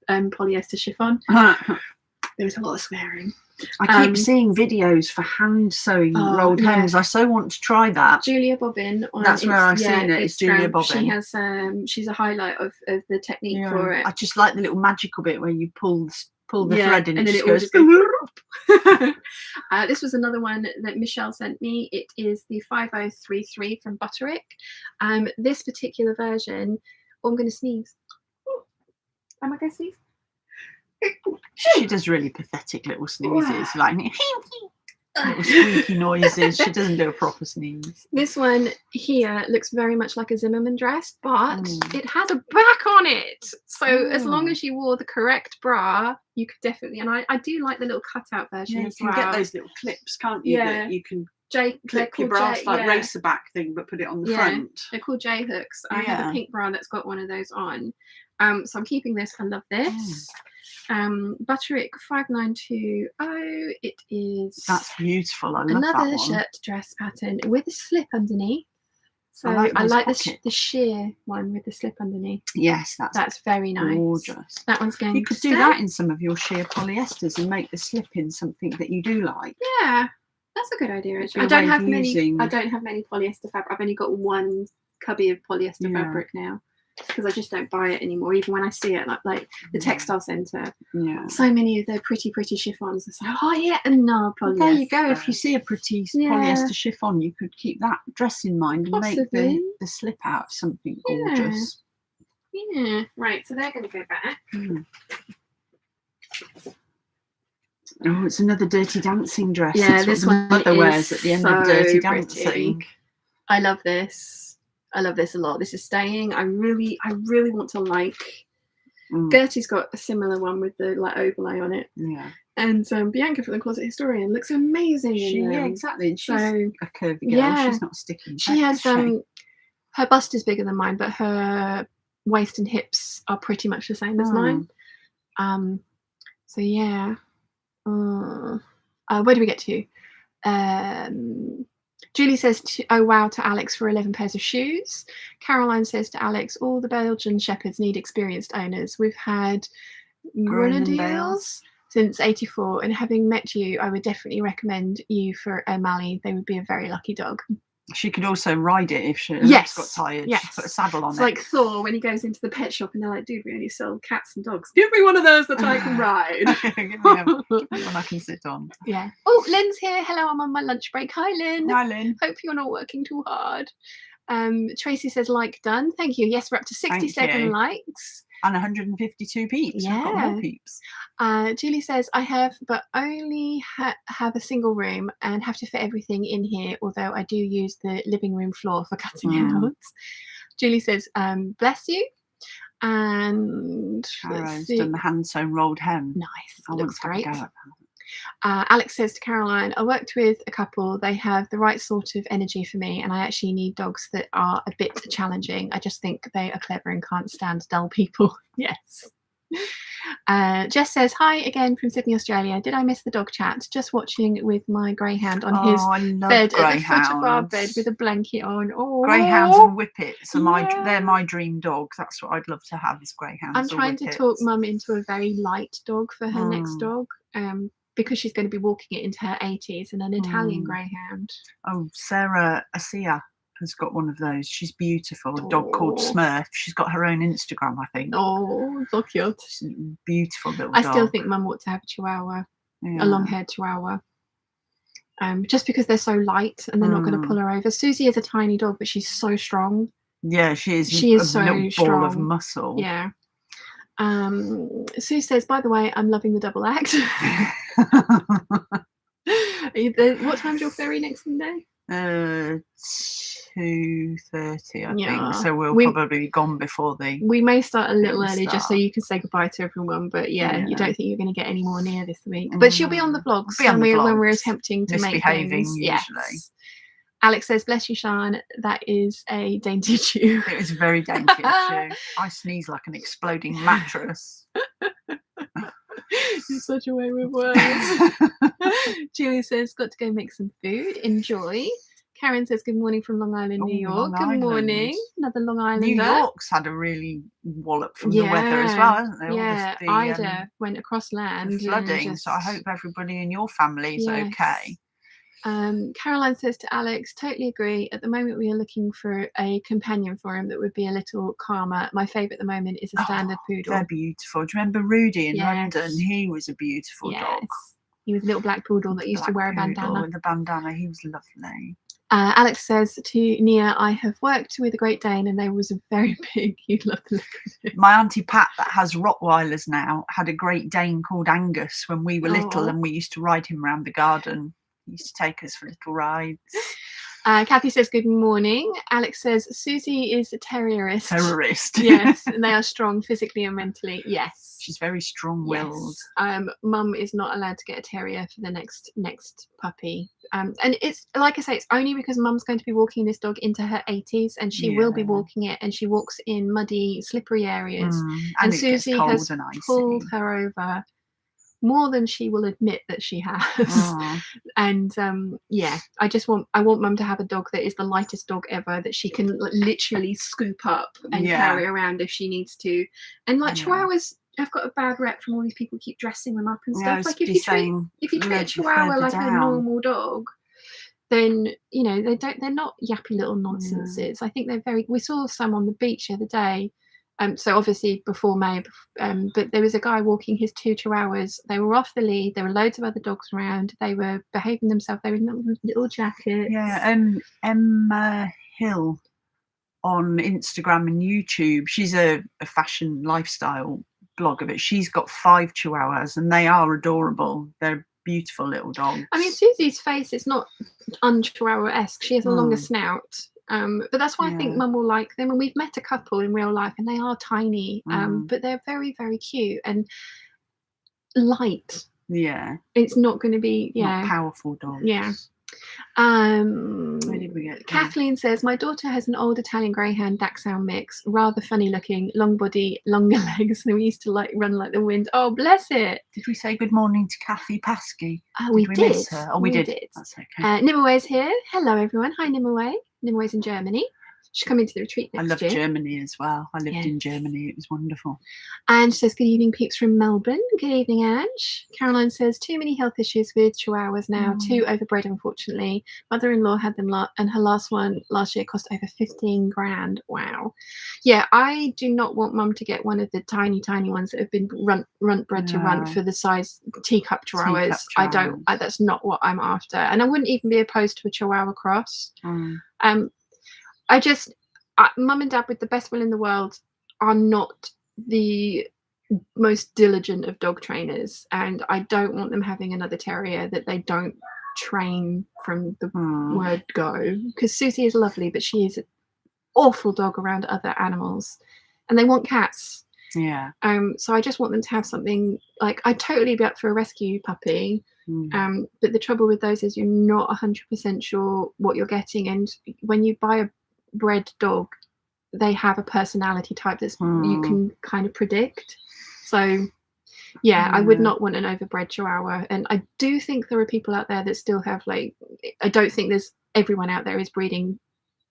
[SPEAKER 1] polyester chiffon. There was a lot of swearing.
[SPEAKER 2] I keep seeing videos for hand sewing rolled hems. I so want to try that.
[SPEAKER 1] Julia Bobbin.
[SPEAKER 2] That's where I've seen it. It's Julia Bobbin.
[SPEAKER 1] She has she's a highlight of the technique for it.
[SPEAKER 2] I just like the little magical bit where you pull the thread and
[SPEAKER 1] then
[SPEAKER 2] it
[SPEAKER 1] all
[SPEAKER 2] just
[SPEAKER 1] goes. This was another one that Michelle sent me. It is the 5033 from Butterick. This particular version. Oh, I'm going to sneeze. Am I going to sneeze?
[SPEAKER 2] She does really pathetic little sneezes, like little squeaky noises. She doesn't do a proper sneeze.
[SPEAKER 1] This one here looks very much like a Zimmerman dress, but it has a back on it. So as long as you wore the correct bra, you could definitely. And I do like the little cutout version as well.
[SPEAKER 2] You can get those little clips, can't you?
[SPEAKER 1] Yeah.
[SPEAKER 2] That you can clip your bra like racer back thing, but put it on the front.
[SPEAKER 1] They're called J hooks. I have a pink bra that's got one of those on. So I'm keeping this. I love this. Butterick 5920. It is.
[SPEAKER 2] That's beautiful. I love
[SPEAKER 1] another
[SPEAKER 2] that one.
[SPEAKER 1] Shirt dress pattern with a slip underneath. So I like the sheer one with the slip underneath.
[SPEAKER 2] Yes,
[SPEAKER 1] that's very nice.
[SPEAKER 2] Gorgeous.
[SPEAKER 1] That one's going.
[SPEAKER 2] You could do that in some of your sheer polyesters and make the slip in something that you do like.
[SPEAKER 1] Yeah, that's a good idea. Actually. I don't have many polyester fabric. I've only got one cubby of polyester fabric now, because I just don't buy it anymore. Even when I see it, like the textile centre, so many of their pretty chiffons. It's like, oh yeah, and no polyester.
[SPEAKER 2] Well, there you go. If you see a pretty polyester chiffon, you could keep that dress in mind and make the slip out of something gorgeous.
[SPEAKER 1] Yeah, right. So they're going to go back.
[SPEAKER 2] Oh, it's another Dirty Dancing dress.
[SPEAKER 1] Yeah, this one
[SPEAKER 2] mother wears at the end of Dirty Dancing.
[SPEAKER 1] I love this. I love this a lot. This is staying. I really want to like. Gertie's got a similar one with the like overlay on it.
[SPEAKER 2] Yeah.
[SPEAKER 1] And Bianca from the Closet Historian looks amazing.
[SPEAKER 2] Yeah, exactly. She's a curvy girl. Yeah. She's not sticking.
[SPEAKER 1] She has her bust is bigger than mine, but her waist and hips are pretty much the same as mine. So yeah. Where do we get to? Julie says, oh wow, to Alex for 11 pairs of shoes. Caroline says to Alex, all the Belgian shepherds need experienced owners. We've had Grenadiers since '84, and having met you, I would definitely recommend you for a Mally. They would be a very lucky dog.
[SPEAKER 2] She could also ride it if she got tired.
[SPEAKER 1] Yes.
[SPEAKER 2] She put a saddle on it.
[SPEAKER 1] It's like Thor when he goes into the pet shop and they're like, dude, we only sell cats and dogs. Give me one of those that I can ride.
[SPEAKER 2] Give me one I can sit on.
[SPEAKER 1] Yeah. Oh, Lynn's here. Hello, I'm on my lunch break. Hi, Lynn.
[SPEAKER 2] Hi, Lynn.
[SPEAKER 1] Hope you're not working too hard. Tracy says, like done. Thank you. Yes, we're up to 67 likes.
[SPEAKER 2] And 152 peeps.
[SPEAKER 1] Yeah.
[SPEAKER 2] We've got more peeps.
[SPEAKER 1] Julie says, I have, but only have a single room and have to fit everything in here, although I do use the living room floor for cutting out. Julie says, bless you. And
[SPEAKER 2] Caro's done the hand sewn rolled hem.
[SPEAKER 1] Nice.
[SPEAKER 2] Looks great.
[SPEAKER 1] Alex says to Caroline, I worked with a couple. They have the right sort of energy for me, and I actually need dogs that are a bit challenging. I just think they are clever and can't stand dull people. Yes. Jess says, hi again from Sydney, Australia. Did I miss the dog chat? Just watching with my greyhound on his bed at the foot of our bed with a blanket on. Oh,
[SPEAKER 2] greyhounds and whippets are they're my dream dog. That's what I'd love to have, is greyhounds.
[SPEAKER 1] I'm trying to talk Mum into a very light dog for her next dog. Because she's going to be walking it into her 80s, and an Italian greyhound. Oh,
[SPEAKER 2] Sarah Asia has got one of those. She's beautiful. A dog called Smurf. She's got her own Instagram, I think.
[SPEAKER 1] Oh, so cute.
[SPEAKER 2] She's a beautiful little
[SPEAKER 1] dog.
[SPEAKER 2] I
[SPEAKER 1] still think Mum ought to have a Chihuahua, a long-haired Chihuahua. Just because they're so light and they're not going to pull her over. Susie is a tiny dog, but she's so strong.
[SPEAKER 2] Yeah, she is.
[SPEAKER 1] She is so
[SPEAKER 2] little
[SPEAKER 1] strong.
[SPEAKER 2] Ball of muscle.
[SPEAKER 1] Yeah. Sue says, by the way, I'm loving the double act. What time's your ferry next Sunday?
[SPEAKER 2] 2:30, I think. So we'll probably be gone before
[SPEAKER 1] we may start a little early just so you can say goodbye to everyone, but you don't think you're going to get any more near this week, but she'll be on the vlogs when we're attempting to make things
[SPEAKER 2] usually.
[SPEAKER 1] Yes. Alex says, bless you, Sian, that is a dainty chew.
[SPEAKER 2] It is a very dainty chew. I sneeze like an exploding mattress.
[SPEAKER 1] You're such a way with words. Julie says, got to go make some food. Enjoy. Karen says good morning from Long Island, New York. Good morning. Another Long Islander.
[SPEAKER 2] New York's had a really wallop from the weather as well, hasn't they?
[SPEAKER 1] Yeah, Ida went across land.
[SPEAKER 2] Flooding, so I hope everybody in your family is okay.
[SPEAKER 1] Caroline says to Alex, totally agree. At the moment, we are looking for a companion for him that would be a little calmer. My favourite at the moment is a standard poodle.
[SPEAKER 2] They're beautiful. Do you remember Rudy in London? He was a beautiful dog.
[SPEAKER 1] He was a little black poodle that used to wear a bandana.
[SPEAKER 2] With a bandana, he was lovely.
[SPEAKER 1] Alex says to Nia, I have worked with a Great Dane and they was very big. You'd love to look at it.
[SPEAKER 2] My Auntie Pat, that has Rottweilers now, had a Great Dane called Angus when we were little, and we used to ride him around the garden. He used to take us for little rides.
[SPEAKER 1] Kathy says good morning. Alex says Susie is a terrierist.
[SPEAKER 2] Yes,
[SPEAKER 1] and they are strong physically and mentally. Yes,
[SPEAKER 2] she's very strong-willed.
[SPEAKER 1] Yes. Mum is not allowed to get a terrier for the next puppy. And it's like I say, it's only because Mum's going to be walking this dog into her 80s, and she will be walking it, and she walks in muddy, slippery areas. And Susie has pulled her over more than she will admit that she has. And I want Mum to have a dog that is the lightest dog ever, that she can literally scoop up and carry around if she needs to. And Chihuahuas have got a bad rep from all these people keep dressing them up and stuff. Like if you treat a Chihuahua like a normal dog, then they're not yappy little nonsenses. I think we saw some on the beach the other day. So obviously before May, but there was a guy walking his 2 Chihuahuas. They were off the lead. There were loads of other dogs around. They were behaving themselves. They were in little jackets.
[SPEAKER 2] Yeah, Emma Hill on Instagram and YouTube. She's a fashion lifestyle blogger, but she's got 5 Chihuahuas and they are adorable. They're beautiful little dogs.
[SPEAKER 1] I mean, Susie's face is not un-Chihuahua-esque. She has a longer snout. But that's why I think Mum will like them. And we've met a couple in real life and they are tiny, but they're very, very cute and light.
[SPEAKER 2] Yeah.
[SPEAKER 1] It's not going to be,
[SPEAKER 2] not powerful dogs.
[SPEAKER 1] Yeah.
[SPEAKER 2] Where did we get
[SPEAKER 1] Kathleen says, my daughter has an old Italian Greyhound Dachshund mix, rather funny looking, long body, longer legs, and we used to run like the wind. Oh, bless it.
[SPEAKER 2] Did we say good morning to Kathy Paskey?
[SPEAKER 1] We did.
[SPEAKER 2] Miss her? Oh, we did. That's okay.
[SPEAKER 1] Nimaway's here. Hello, everyone. Hi, Nimaway. Nimaway's in Germany. She's coming to the retreat next year.
[SPEAKER 2] I love Germany as well. I lived in Germany. It was wonderful.
[SPEAKER 1] Ange says, good evening, Peeps from Melbourne. Good evening, Ange. Caroline says, too many health issues with Chihuahuas now. Too overbred, unfortunately. Mother-in-law had them and her last one last year cost over 15 grand. Wow. Yeah, I do not want Mum to get one of the tiny ones that have been bred to runt for the size teacup Chihuahuas. I don't. That's not what I'm after. And I wouldn't even be opposed to a Chihuahua cross. Mum and Dad, with the best will in the world, are not the most diligent of dog trainers, and I don't want them having another terrier that they don't train from the word go. Because Susie is lovely, but she is an awful dog around other animals, and they want cats.
[SPEAKER 2] Yeah.
[SPEAKER 1] So I just want them to have something like, I'd totally be up for a rescue puppy. But the trouble with those is you're not 100% sure what you're getting, and when you buy a bred dog, they have a personality type that's you can kind of predict. So I would not want an overbred Chihuahua. And I do think there are people out there that still have I don't think there's everyone out there is breeding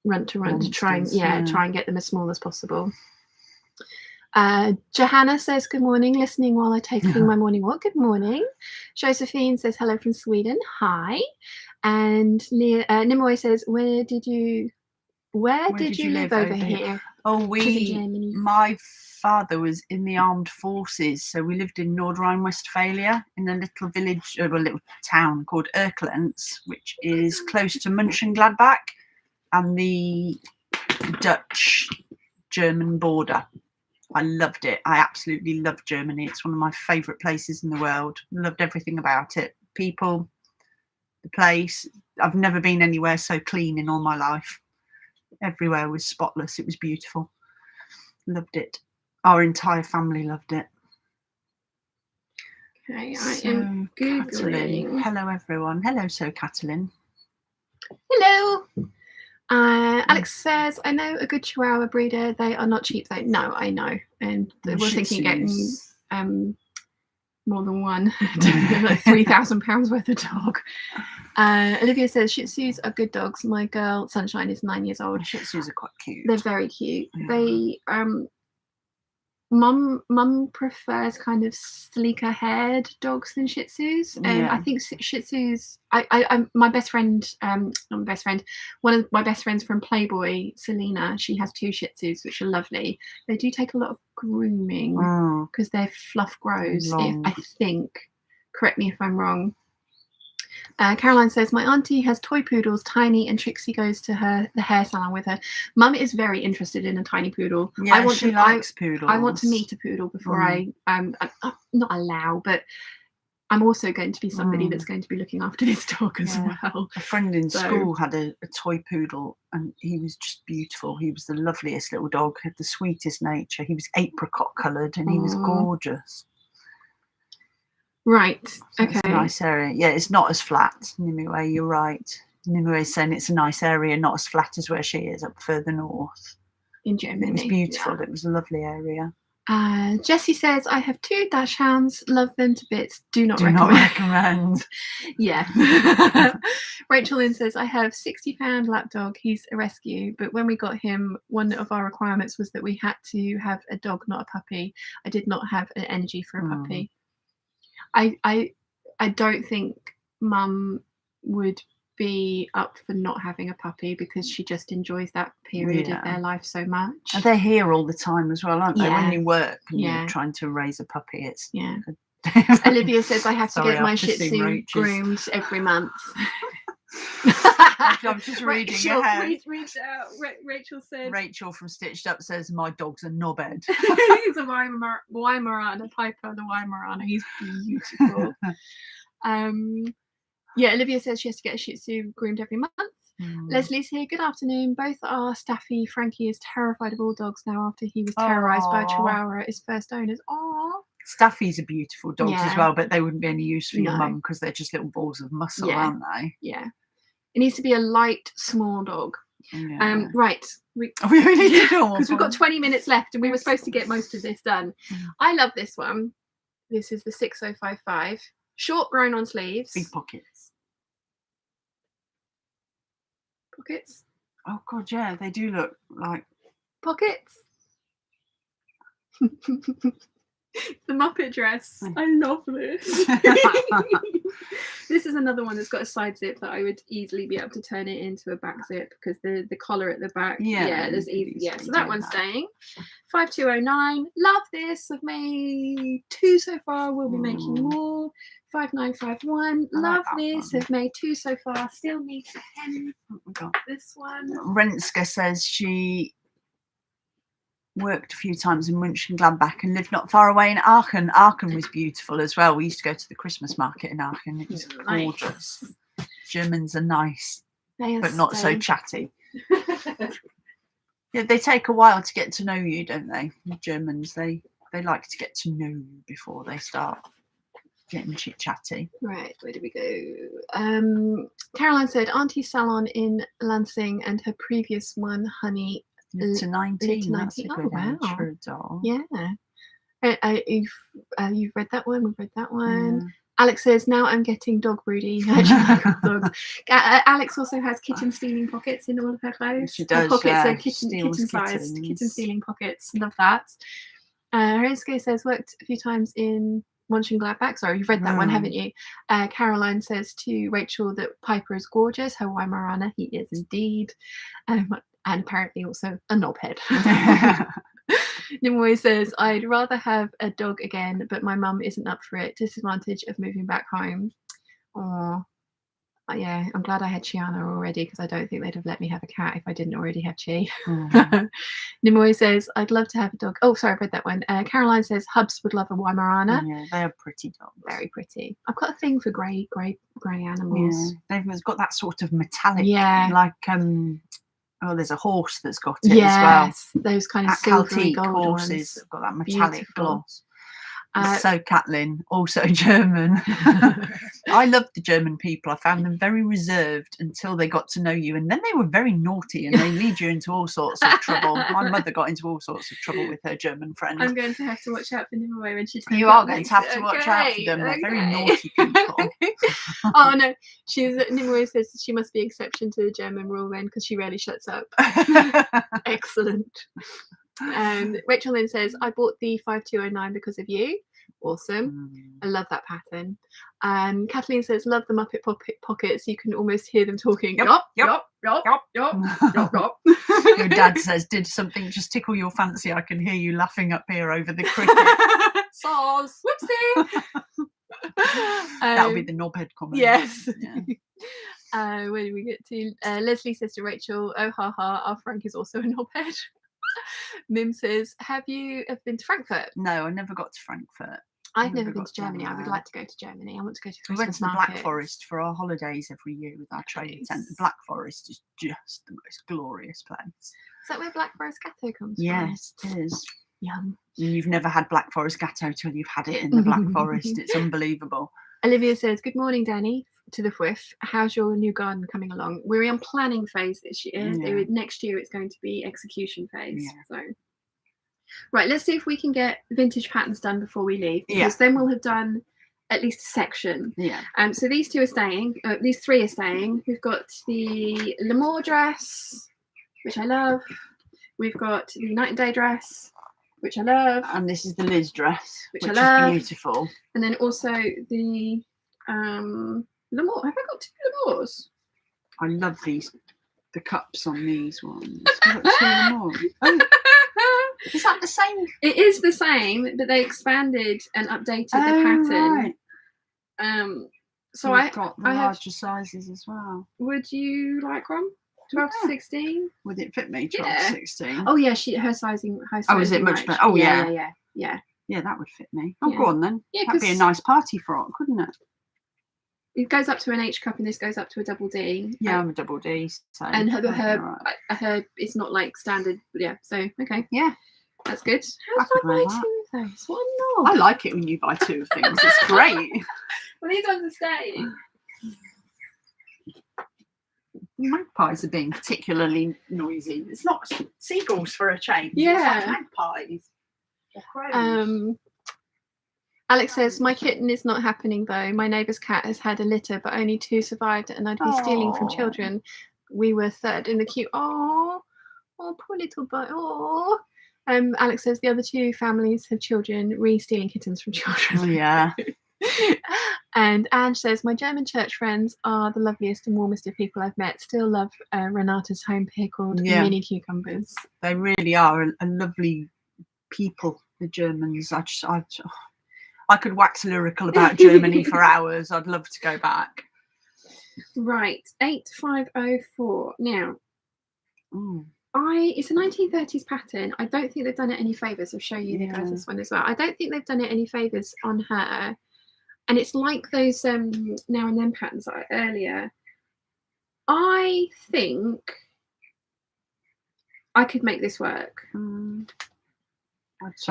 [SPEAKER 1] runt to try and get them as small as possible. Johanna says good morning, listening while I take my morning walk. Good morning. Josephine says hello from Sweden. Hi. And Nimue says, where did you live over here?
[SPEAKER 2] Oh, my father was in the armed forces, so we lived in Nord Rhine-Westphalia in a little village, a little town called Erkelenz, which is close to Mönchengladbach and the Dutch-German border. I loved it. I absolutely loved Germany. It's one of my favourite places in the world. Loved everything about it. People, the place. I've never been anywhere so clean in all my life. Everywhere was spotless. It was beautiful. Loved it. Our entire family loved it.
[SPEAKER 1] Okay, I am Googling.
[SPEAKER 2] Hello, everyone. Hello, Catalin.
[SPEAKER 1] Hello. Alex says, I know a good Chihuahua breeder. They are not cheap though. No, I know. And we're thinking getting more than one. Like £3,000 worth of dog. Olivia says Shih Tzus are good dogs. My girl Sunshine is 9 years old.
[SPEAKER 2] Shih Tzus are quite cute.
[SPEAKER 1] They're very cute. They Mum prefers kind of sleeker haired dogs than Shih Tzus. I think Shih Tzus. My best friend, not my best friend, one of my best friends from Playboy, Selena. She has 2 Shih Tzus, which are lovely. They do take a lot of grooming because their fluff grows. I think. Correct me if I'm wrong. Caroline says, my auntie has toy poodles, tiny, and Trixie goes to the hair salon with her. Mum is very interested in a tiny poodle.
[SPEAKER 2] Yeah, she likes poodles.
[SPEAKER 1] I want to meet a poodle before I not allow, but I'm also going to be somebody that's going to be looking after this dog as well.
[SPEAKER 2] A friend in school had a toy poodle, and he was just beautiful. He was the loveliest little dog, had the sweetest nature. He was apricot coloured, and he was gorgeous.
[SPEAKER 1] Right.
[SPEAKER 2] So
[SPEAKER 1] okay.
[SPEAKER 2] It's a nice area. Yeah, it's not as flat. Nimue, you're right. Nimue is saying it's a nice area, not as flat as where she is up further north.
[SPEAKER 1] In Germany.
[SPEAKER 2] It was beautiful. Yeah. It was a lovely area.
[SPEAKER 1] Jessie says, I have 2 dash hounds. Love them to bits. Do not
[SPEAKER 2] recommend.
[SPEAKER 1] Yeah. Rachel Lynn says, I have £60 lapdog. He's a rescue. But when we got him, one of our requirements was that we had to have a dog, not a puppy. I did not have an energy for a puppy. I don't think Mum would be up for not having a puppy because she just enjoys that period of their life so much.
[SPEAKER 2] And they're here all the time as well, aren't they? When you work and you're trying to raise a puppy, it's
[SPEAKER 1] Olivia says I have to get my Shih Tzu groomed every month.
[SPEAKER 2] I'm just reading ahead.
[SPEAKER 1] Rachel said.
[SPEAKER 2] Rachel from Stitched Up says my dog's a knobhead.
[SPEAKER 1] He's a Weimaraner, Piper the Weimaraner. He's beautiful. Olivia says she has to get a Shih Tzu groomed every month. Leslie's here. Good afternoon. Both are Staffy. Frankie is terrified of all dogs now after he was terrorised by a Chihuahua at his first owners. Aww.
[SPEAKER 2] Staffies are beautiful dogs as well, but they wouldn't be any use for your mum because they're just little balls of muscle, aren't they?
[SPEAKER 1] Yeah. It needs to be a light, small dog.
[SPEAKER 2] Yeah.
[SPEAKER 1] Right.
[SPEAKER 2] We really need to go
[SPEAKER 1] because we've got 20 minutes left and we were supposed to get most of this done. I love this one. This is the 6055. Short, grown on sleeves.
[SPEAKER 2] Big pockets.
[SPEAKER 1] Pockets?
[SPEAKER 2] Oh, God, yeah. They do look like...
[SPEAKER 1] Pockets? The Muppet dress. I love this. This is another one that's got a side zip that I would easily be able to turn it into a back zip because the collar at the back. There's easy. Yeah, so that one's staying. 5209. Love this. I've made 2 so far. We'll be making more. 5951. Love this. I've made 2 so far. Still need to hem this one.
[SPEAKER 2] Renska says she worked a few times in Mönchengladbach and lived not far away in Aachen. Aachen was beautiful as well. We used to go to the Christmas market in Aachen. It was gorgeous. Germans are nice, but not so chatty. Yeah, they take a while to get to know you, don't they? The Germans, they like to get to know you before they start getting chit-chatty.
[SPEAKER 1] Right, where did we go? Caroline said, Auntie's salon in Lansing and her previous one, Honey,
[SPEAKER 2] to 19. That's a good age for a dog.
[SPEAKER 1] Yeah. You've read that one. We've read that one. Yeah. Alex says, now I'm getting dog broody. Alex also has kitten stealing pockets in all of her clothes.
[SPEAKER 2] She does.
[SPEAKER 1] Pockets are kitten-sized kitten stealing pockets. Love that. Renske says, worked a few times in Mönchengladbach. Sorry, you've read that one, haven't you? Caroline says to Rachel that Piper is gorgeous. Her Weimaraner, he is indeed. And apparently also a knobhead. Nimue says, I'd rather have a dog again, but my mum isn't up for it. Disadvantage of moving back home. Oh, yeah, I'm glad I had Chiana already because I don't think they'd have let me have a cat if I didn't already have Chi. Nimue says, I'd love to have a dog. Oh, sorry, I read that one. Caroline says, Hubs would love a Weimaraner.
[SPEAKER 2] Yeah, they are pretty dogs.
[SPEAKER 1] Very pretty. I've got a thing for grey animals.
[SPEAKER 2] Yeah, they've got that sort of metallic, like there's a horse that's got it as well.
[SPEAKER 1] Those kind of silvery gold
[SPEAKER 2] horses
[SPEAKER 1] ones.
[SPEAKER 2] have got that metallic gloss. So Catlin, also German. I loved the German people. I found them very reserved until they got to know you, and then they were very naughty and they lead you into all sorts of trouble. My mother got into all sorts of trouble with her German friend.
[SPEAKER 1] I'm going to have to watch out for Nimue when she turns
[SPEAKER 2] You
[SPEAKER 1] up
[SPEAKER 2] are going
[SPEAKER 1] next.
[SPEAKER 2] to have to watch out for them. They're very naughty people.
[SPEAKER 1] Oh no, Nimue says she must be exception to the German rule then, because she rarely shuts up. Excellent. Rachel then says, I bought the 5209 because of you. Awesome. I love that pattern. Kathleen says, love the Muppet pockets. You can almost hear them talking. Yup.
[SPEAKER 2] Your dad says, did something just tickle your fancy? I can hear you laughing up here over the cricket.
[SPEAKER 1] Sauce. Whoopsie.
[SPEAKER 2] That'll be the knobhead comment.
[SPEAKER 1] Yes.
[SPEAKER 2] Yeah.
[SPEAKER 1] Where do we get to? Leslie says to Rachel, oh ha ha, our Frank is also a knobhead. Mim says, have you ever been to Frankfurt?
[SPEAKER 2] No, I never got to Frankfurt.
[SPEAKER 1] I've never been to Germany. I would like to go to Germany. I want to go to the Christmas
[SPEAKER 2] We went to the
[SPEAKER 1] markets.
[SPEAKER 2] Black Forest for our holidays every year with our training tent. The Black Forest is just the most glorious place.
[SPEAKER 1] Is that where Black Forest Gatto comes from?
[SPEAKER 2] Yes, it is.
[SPEAKER 1] Yum.
[SPEAKER 2] You've never had Black Forest Gatto till you've had it in the Black Forest. It's unbelievable.
[SPEAKER 1] Olivia says, good morning, Danny, to the whiff. How's your new garden coming along? We're in planning phase this year. Yeah. Next year it's going to be execution phase. Yeah. So, right, let's see if we can get vintage patterns done before we leave, because then we'll have done at least a section.
[SPEAKER 2] Yeah.
[SPEAKER 1] So these two are staying. These three are staying. We've got the L'Amour dress, which I love. We've got the Night and Day dress, which I love.
[SPEAKER 2] And this is the Liz dress, which
[SPEAKER 1] I love.
[SPEAKER 2] Is beautiful.
[SPEAKER 1] And then also the L'Amour. Have I got two L'Amours?
[SPEAKER 2] I love the cups on these ones. I've got two L'Amour. Oh. Is that the same?
[SPEAKER 1] It is the same, but they expanded and updated the pattern. Right. So
[SPEAKER 2] I've got the larger sizes as well.
[SPEAKER 1] Would you like one? 12 to 16?
[SPEAKER 2] Would it fit me? 12 to 16.
[SPEAKER 1] Oh yeah, her sizing.
[SPEAKER 2] Oh, is it much better? Oh
[SPEAKER 1] yeah.
[SPEAKER 2] Yeah, that would fit me. Oh,
[SPEAKER 1] yeah.
[SPEAKER 2] Go on then. Yeah, that'd be a nice party frock, couldn't it?
[SPEAKER 1] It goes up to an H cup, and this goes up to a double D.
[SPEAKER 2] Yeah, I'm a double D. So
[SPEAKER 1] and her it's not like standard. Yeah. So okay.
[SPEAKER 2] Yeah,
[SPEAKER 1] that's good. How did I buy two of those? What a knob.
[SPEAKER 2] I like it when you buy two of things. It's great.
[SPEAKER 1] Well, these ones are staying.
[SPEAKER 2] Magpies are being particularly noisy. It's not seagulls for a change.
[SPEAKER 1] Yeah.
[SPEAKER 2] It's like magpies.
[SPEAKER 1] Alex says, my kitten is not happening though. My neighbour's cat has had a litter, but only 2 survived, and I'd be stealing from children. We were third in the queue. Oh, poor little boy. Oh. Alex says the other 2 families have children re-stealing kittens from children.
[SPEAKER 2] Oh, yeah.
[SPEAKER 1] And Ange says, my German church friends are the loveliest and warmest of people I've met. Still love Renata's home pickled mini cucumbers.
[SPEAKER 2] They really are a lovely people, the Germans. I could wax lyrical about Germany for hours. I'd love to go back.
[SPEAKER 1] Right, 8504. Now, it's a 1930s pattern. I don't think they've done it any favours. I'll show you the guys this one as well. I don't think they've done it any favours on her. And it's like those Now and Then patterns earlier. I think I could make this work.
[SPEAKER 2] I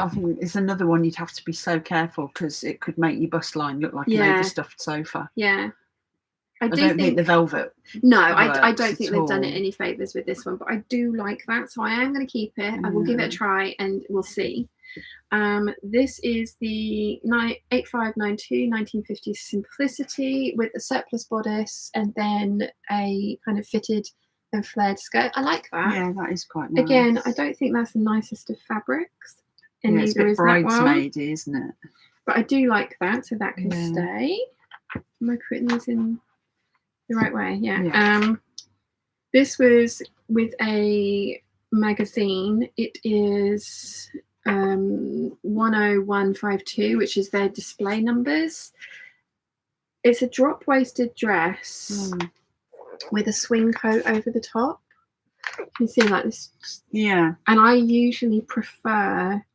[SPEAKER 2] think it's another one you'd have to be so careful, because it could make your bust line look like an overstuffed sofa.
[SPEAKER 1] Yeah.
[SPEAKER 2] I don't think the velvet.
[SPEAKER 1] No, I don't think they've done it any favours with this one, but I do like that. So I am going to keep it. I will give it a try and we'll see. This is the 8592 1950s Simplicity with a surplus bodice and then a kind of fitted and flared skirt. I like that.
[SPEAKER 2] Yeah, that is quite nice.
[SPEAKER 1] Again, I don't think that's the nicest of fabrics. And
[SPEAKER 2] it's a bit bridesmaidy, isn't it?
[SPEAKER 1] But I do like that, so that can stay. Am I putting these in the right way? Yeah. This was with a magazine. It is 10152, which is their display numbers. It's a drop waisted dress with a swing coat over the top. You see like this?
[SPEAKER 2] Yeah.
[SPEAKER 1] And I usually prefer,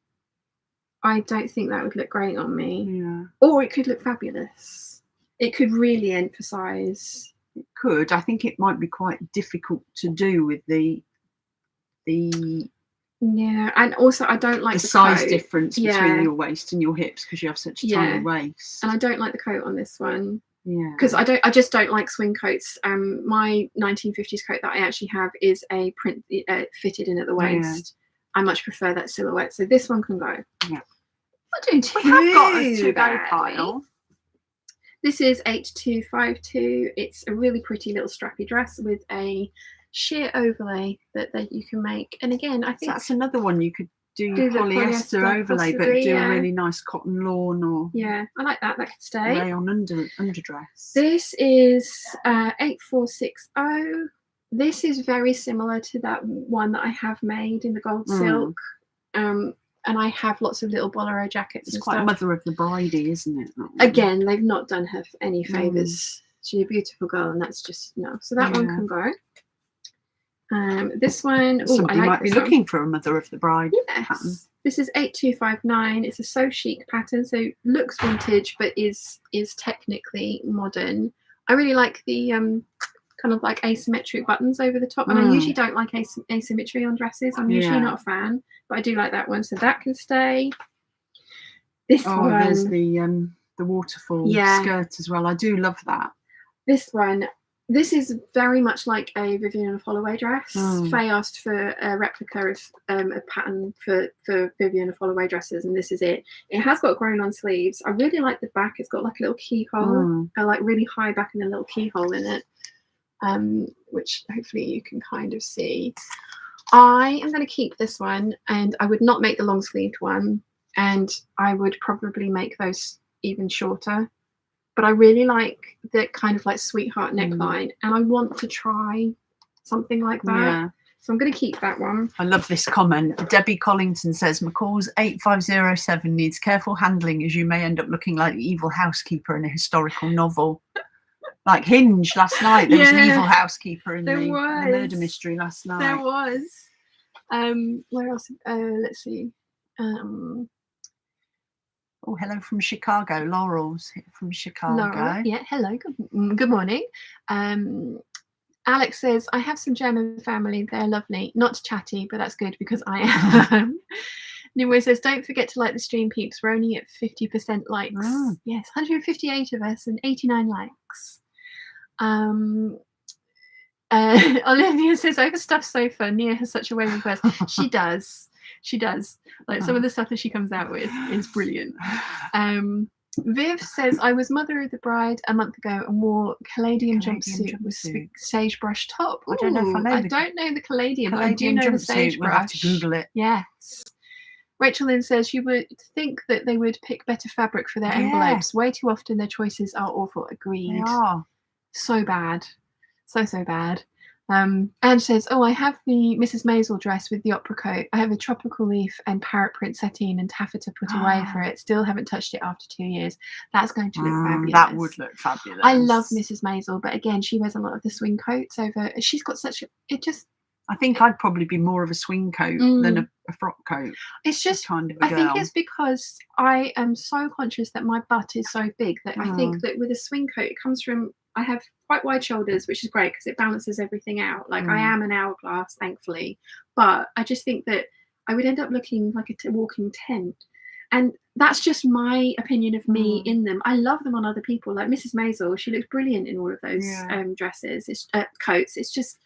[SPEAKER 1] I don't think that would look great on me.
[SPEAKER 2] Yeah.
[SPEAKER 1] Or it could look fabulous. It could really emphasize.
[SPEAKER 2] It could. I think it might be quite difficult to do with the
[SPEAKER 1] Yeah, and also I don't like
[SPEAKER 2] the
[SPEAKER 1] the
[SPEAKER 2] size
[SPEAKER 1] coat.
[SPEAKER 2] difference between your waist and your hips because you have such a tiny waist.
[SPEAKER 1] And I don't like the coat on this one.
[SPEAKER 2] Yeah.
[SPEAKER 1] Because I just don't like swing coats. My 1950s coat that I actually have is a print fitted in at the waist. I much prefer that silhouette. So this one can go.
[SPEAKER 2] Yeah.
[SPEAKER 1] Not doing too
[SPEAKER 2] We have got a
[SPEAKER 1] badly.
[SPEAKER 2] to-go pile.
[SPEAKER 1] This is 8252. It's a really pretty little strappy dress with a sheer overlay that you can make. And again, I think
[SPEAKER 2] that's another one you could do your polyester overlay, but do a really nice cotton lawn or
[SPEAKER 1] I like that. That could stay.
[SPEAKER 2] rayon underdress.
[SPEAKER 1] This is 8460. This is very similar to that one that I have made in the gold silk. And I have lots of little bolero jackets.
[SPEAKER 2] It's quite Mother of the Bridey, isn't it?
[SPEAKER 1] Again, they've not done her any favours. She's a beautiful girl, and that's just no. So that one can go. This one,
[SPEAKER 2] somebody might be looking for a Mother of the Bride pattern.
[SPEAKER 1] This is 8259. It's a So Chic pattern, so looks vintage but is technically modern. I really like the kind of like asymmetric buttons over the top, and I usually don't like asymmetry on dresses. I'm usually not a fan, but I do like that one, so that can stay. This one,
[SPEAKER 2] there's the waterfall skirt as well. I do love that.
[SPEAKER 1] This one. This is very much like a Vivienne Holloway dress. Faye asked for a replica of a pattern for Vivienne Holloway dresses, and this is it. It has got grown-on sleeves. I really like the back. It's got like a little keyhole, like really high back and a little keyhole in it, which hopefully you can kind of see. I am going to keep this one, and I would not make the long-sleeved one, and I would probably make those even shorter. But I really like the kind of like sweetheart neckline, and I want to try something like that. Yeah. So I'm going to keep that one.
[SPEAKER 2] I love this comment. Debbie Collington says, McCall's 8507 needs careful handling as you may end up looking like the evil housekeeper in a historical novel. Like Hinge last night. There was an evil housekeeper in the murder mystery last night.
[SPEAKER 1] There was. Where else? Let's see.
[SPEAKER 2] Oh, hello from Chicago. Laurel's from Chicago.
[SPEAKER 1] Laurel, yeah, hello. Good morning. Alex says, I have some German family. They're lovely. Not chatty, but that's good because I am. Nimue says, don't forget to like the stream, peeps. We're only at 50% likes. Yes, 158 of us and 89 likes. Olivia says, overstuffed sofa. Nia has such a way with words. She does. She does. Like some of the stuff that she comes out with is brilliant. Viv says, I was Mother of the Bride a month ago and wore Caladium jumpsuit with sagebrush top. Ooh, I don't know if I don't know the Caladium, but I do know the sagebrush.
[SPEAKER 2] We'll have to Google it.
[SPEAKER 1] Yes. Rachel then says, you would think that they would pick better fabric for their envelopes. Way too often their choices are awful. Agreed.
[SPEAKER 2] They are.
[SPEAKER 1] So bad. So bad. Anne says, oh, I have the Mrs. Maisel dress with the opera coat. I have a tropical leaf and parrot print sateen and taffeta put away for it. Still haven't touched it after 2 years. That's going to look fabulous.
[SPEAKER 2] That would look fabulous.
[SPEAKER 1] I love Mrs. Maisel, but again, she wears a lot of the swing coats over. She's got such
[SPEAKER 2] I think I'd probably be more of a swing coat than a frock coat.
[SPEAKER 1] It's just
[SPEAKER 2] kind of a girl.
[SPEAKER 1] I think it's because I am so conscious that my butt is so big that I think that with a swing coat, it comes from, I have quite wide shoulders, which is great because it balances everything out. Like I am an hourglass, thankfully, but I just think that I would end up looking like a walking tent. And that's just my opinion of me in them. I love them on other people. Like Mrs. Maisel, she looks brilliant in all of those dresses, coats. It's just,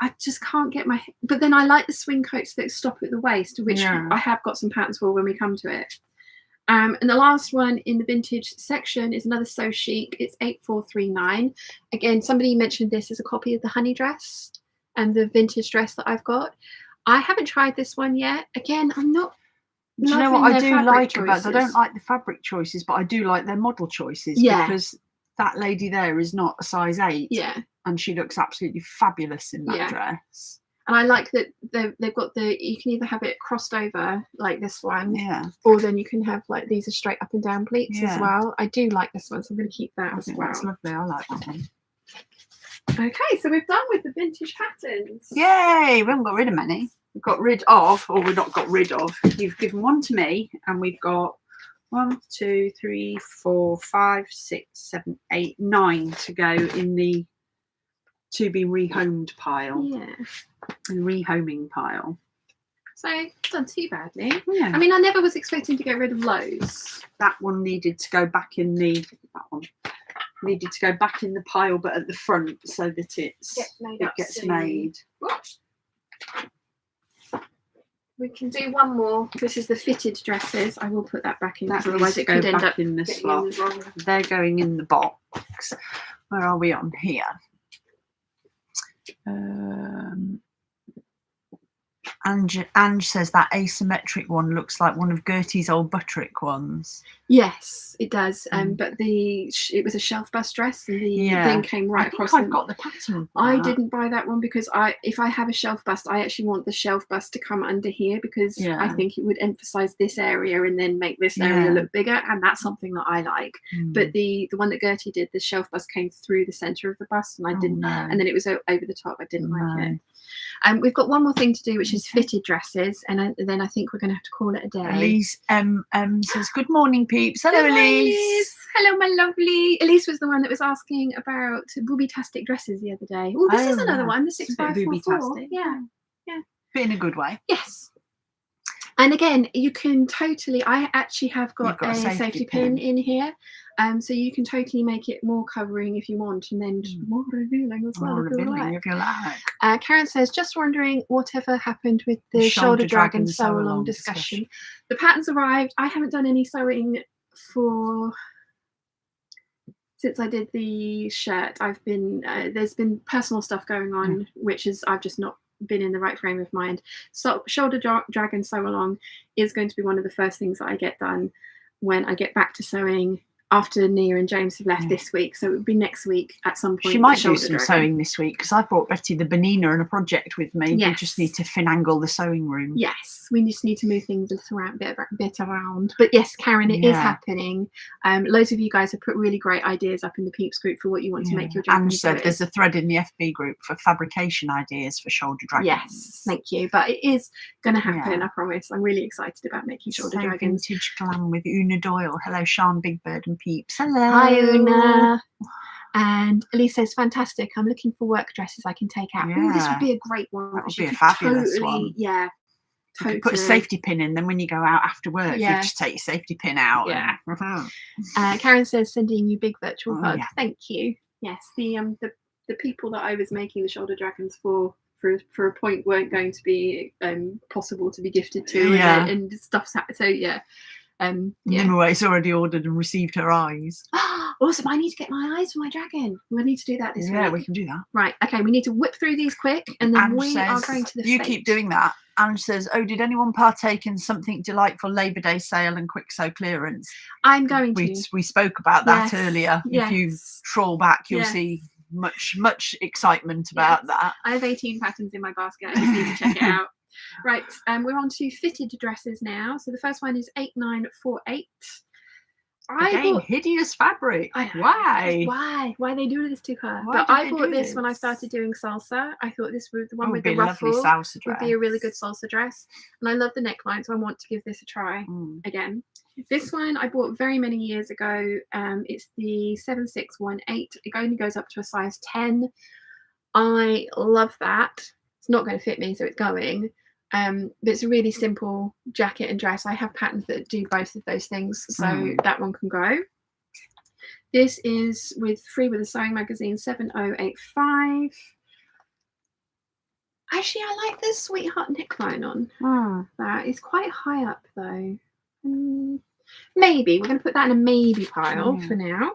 [SPEAKER 1] I just can't get my... But then I like the swing coats that stop at the waist, which I have got some patterns for when we come to it. And the last one in the vintage section is another So Chic. It's 8439. Again, somebody mentioned this as a copy of the honey dress and the vintage dress that I've got. I haven't tried this one yet. Again, I'm not...
[SPEAKER 2] Do you know what I do like about it? I don't like the fabric choices, but I do like their model choices because that lady there is not a size 8.
[SPEAKER 1] Yeah.
[SPEAKER 2] And she looks absolutely fabulous in that dress.
[SPEAKER 1] And I like that they've got you can either have it crossed over like this one, or then you can have like these are straight up and down pleats as well. I do like this one, so I'm going to keep that as well.
[SPEAKER 2] That's lovely. I like that one.
[SPEAKER 1] Okay, so we've done with the vintage patterns.
[SPEAKER 2] Yay! We haven't got rid of many. We've got rid of, or we're not got rid of. You've given one to me, and we've got 1, 2, 3, 4, 5, 6, 7, 8, 9 to go in the to be rehomed pile.
[SPEAKER 1] Yeah.
[SPEAKER 2] And rehoming pile.
[SPEAKER 1] So it's done too badly.
[SPEAKER 2] Yeah.
[SPEAKER 1] I mean, I never was expecting to get rid of loads.
[SPEAKER 2] That one needed to go back in the pile, but at the front, so that it gets made.
[SPEAKER 1] Whoops. We can do one more. This is the fitted dresses. I will put that back in, otherwise it could end up
[SPEAKER 2] in the slot. They're going in the box. Where are we on here? Ange says that asymmetric one looks like one of Gertie's old Butterick ones.
[SPEAKER 1] Yes, it does. But it was a shelf bust dress, and the thing came right across.
[SPEAKER 2] I've got the pattern.
[SPEAKER 1] I didn't buy that one because if I have a shelf bust, I actually want the shelf bust to come under here, because I think it would emphasize this area and then make this area look bigger, and that's something that I like. But the one that Gertie did, the shelf bust came through the center of the bust, and I didn't. And then it was over the top. I didn't like it. We've got one more thing to do, which is fitted dresses, and then I think we're going to have to call it a day.
[SPEAKER 2] Elise says, "Good morning, Peeps." Hello, Elise.
[SPEAKER 1] Hello, my lovely. Elise was the one that was asking about booby-tastic dresses the other day. Oh, this is another one, the 6544. Yeah.
[SPEAKER 2] But in a good way.
[SPEAKER 1] Yes. And again, you can totally. I actually have got a safety pin in here. So you can totally make it more covering if you want, and then more revealing as well.
[SPEAKER 2] If you like.
[SPEAKER 1] Karen says, just wondering whatever happened with the shoulder dragon sew along discussion. The patterns arrived. I haven't done any sewing since I did the shirt. I've been there's been personal stuff going on, which is I've just not been in the right frame of mind. So shoulder dragon sew along is going to be one of the first things that I get done when I get back to sewing after Nia and James have left this week. So it would be next week at some point.
[SPEAKER 2] She might do some sewing this week, because I brought Betty the Benina and a project with me. We just need to finagle the sewing room.
[SPEAKER 1] Yes, we just need to move things a bit around. But yes, Karen, it is happening. Loads of you guys have put really great ideas up in the Peeps group for what you want to make your dragons.
[SPEAKER 2] And said there's a thread in the FB group for fabrication ideas for shoulder dragons.
[SPEAKER 1] Yes, thank you. But it is going to happen, I promise. I'm really excited about making shoulder dragons.
[SPEAKER 2] Vintage glam with Una Doyle. Hello, Sean, Big Bird and Peeps. Hello.
[SPEAKER 1] Hi, Una. And Elise says, fantastic. I'm looking for work dresses I can take out. Oh, this would be a great one.
[SPEAKER 2] That would be a fabulous one.
[SPEAKER 1] Yeah.
[SPEAKER 2] Totally. You could put a safety pin in, then when you go out after work, you just take your safety pin out.
[SPEAKER 1] Yeah. Karen says, sending you big virtual hug. Yeah. Thank you. Yes, the people that I was making the shoulder dragons for a point weren't going to be possible to be gifted to, and stuff's so
[SPEAKER 2] Nimue already ordered and received her eyes.
[SPEAKER 1] Awesome. I need to get my eyes for my dragon. We need to do that this week.
[SPEAKER 2] Yeah, we can do that.
[SPEAKER 1] Right. Okay, we need to whip through these quick, and then we are going to the
[SPEAKER 2] You keep doing that. Ange says, oh, did anyone partake in something delightful Labour Day sale and quick sew clearance?
[SPEAKER 1] I'm going to.
[SPEAKER 2] We spoke about that earlier. If you trawl back, you'll see much excitement about that.
[SPEAKER 1] I have 18 patterns in my basket. I just need to check it out. Right, we're on to fitted dresses now. So the first one is 8948.
[SPEAKER 2] Again, hideous fabric.
[SPEAKER 1] Why they do this to her? But I bought this when I started doing salsa. I thought this was the one with the ruffle would be a really good salsa dress, and I love the neckline, so I want to give this a try again. This one I bought very many years ago. It's the 7618. It only goes up to a size 10. I love that. It's not going to fit me, so it's going. But it's a really simple jacket and dress. I have patterns that do both of those things, so that one can go. This is free with a sewing magazine, 7085. Actually, I like this sweetheart neckline on. That is quite high up though. Maybe we're going to put that in a maybe pile for now.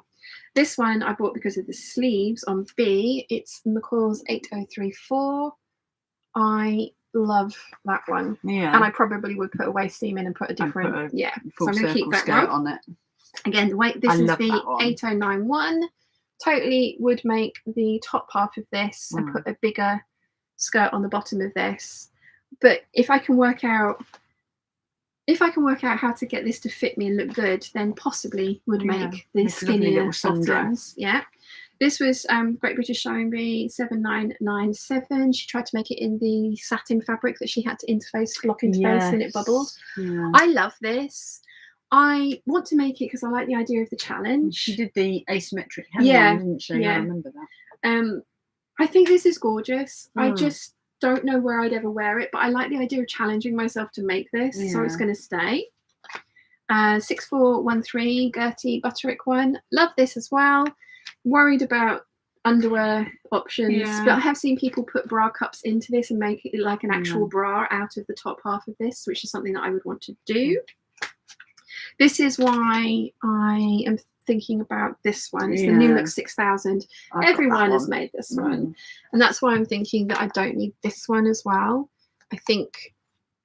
[SPEAKER 1] This one I bought because of the sleeves on B. It's McCall's 8034. I love that one, and I probably would put a waist seam in and put a different so I'm going to keep that one
[SPEAKER 2] on it
[SPEAKER 1] again. This is the 8091. Totally would make the top half of this and put a bigger skirt on the bottom of this, but if I can work out how to get this to fit me and look good, then possibly would make the skinnier bottoms. This was Great British Sewing Bee 7997. She tried to make it in the satin fabric that she had to lock into face, and it bubbled. I love this. I want to make it because I like the idea of the challenge.
[SPEAKER 2] She did the asymmetric hem one, didn't she? I remember that.
[SPEAKER 1] I think this is gorgeous. I just don't know where I'd ever wear it, but I like the idea of challenging myself to make this, so it's going to stay. 6413 Gertie Butterick one. Love this as well. Worried about underwear options, but I have seen people put bra cups into this and make it like an actual bra out of the top half of this, which is something that I would want to do. This is why I am thinking about this one. It's the New Look 6000. Everyone has made this one, and that's why I'm thinking that I don't need this one as well. I think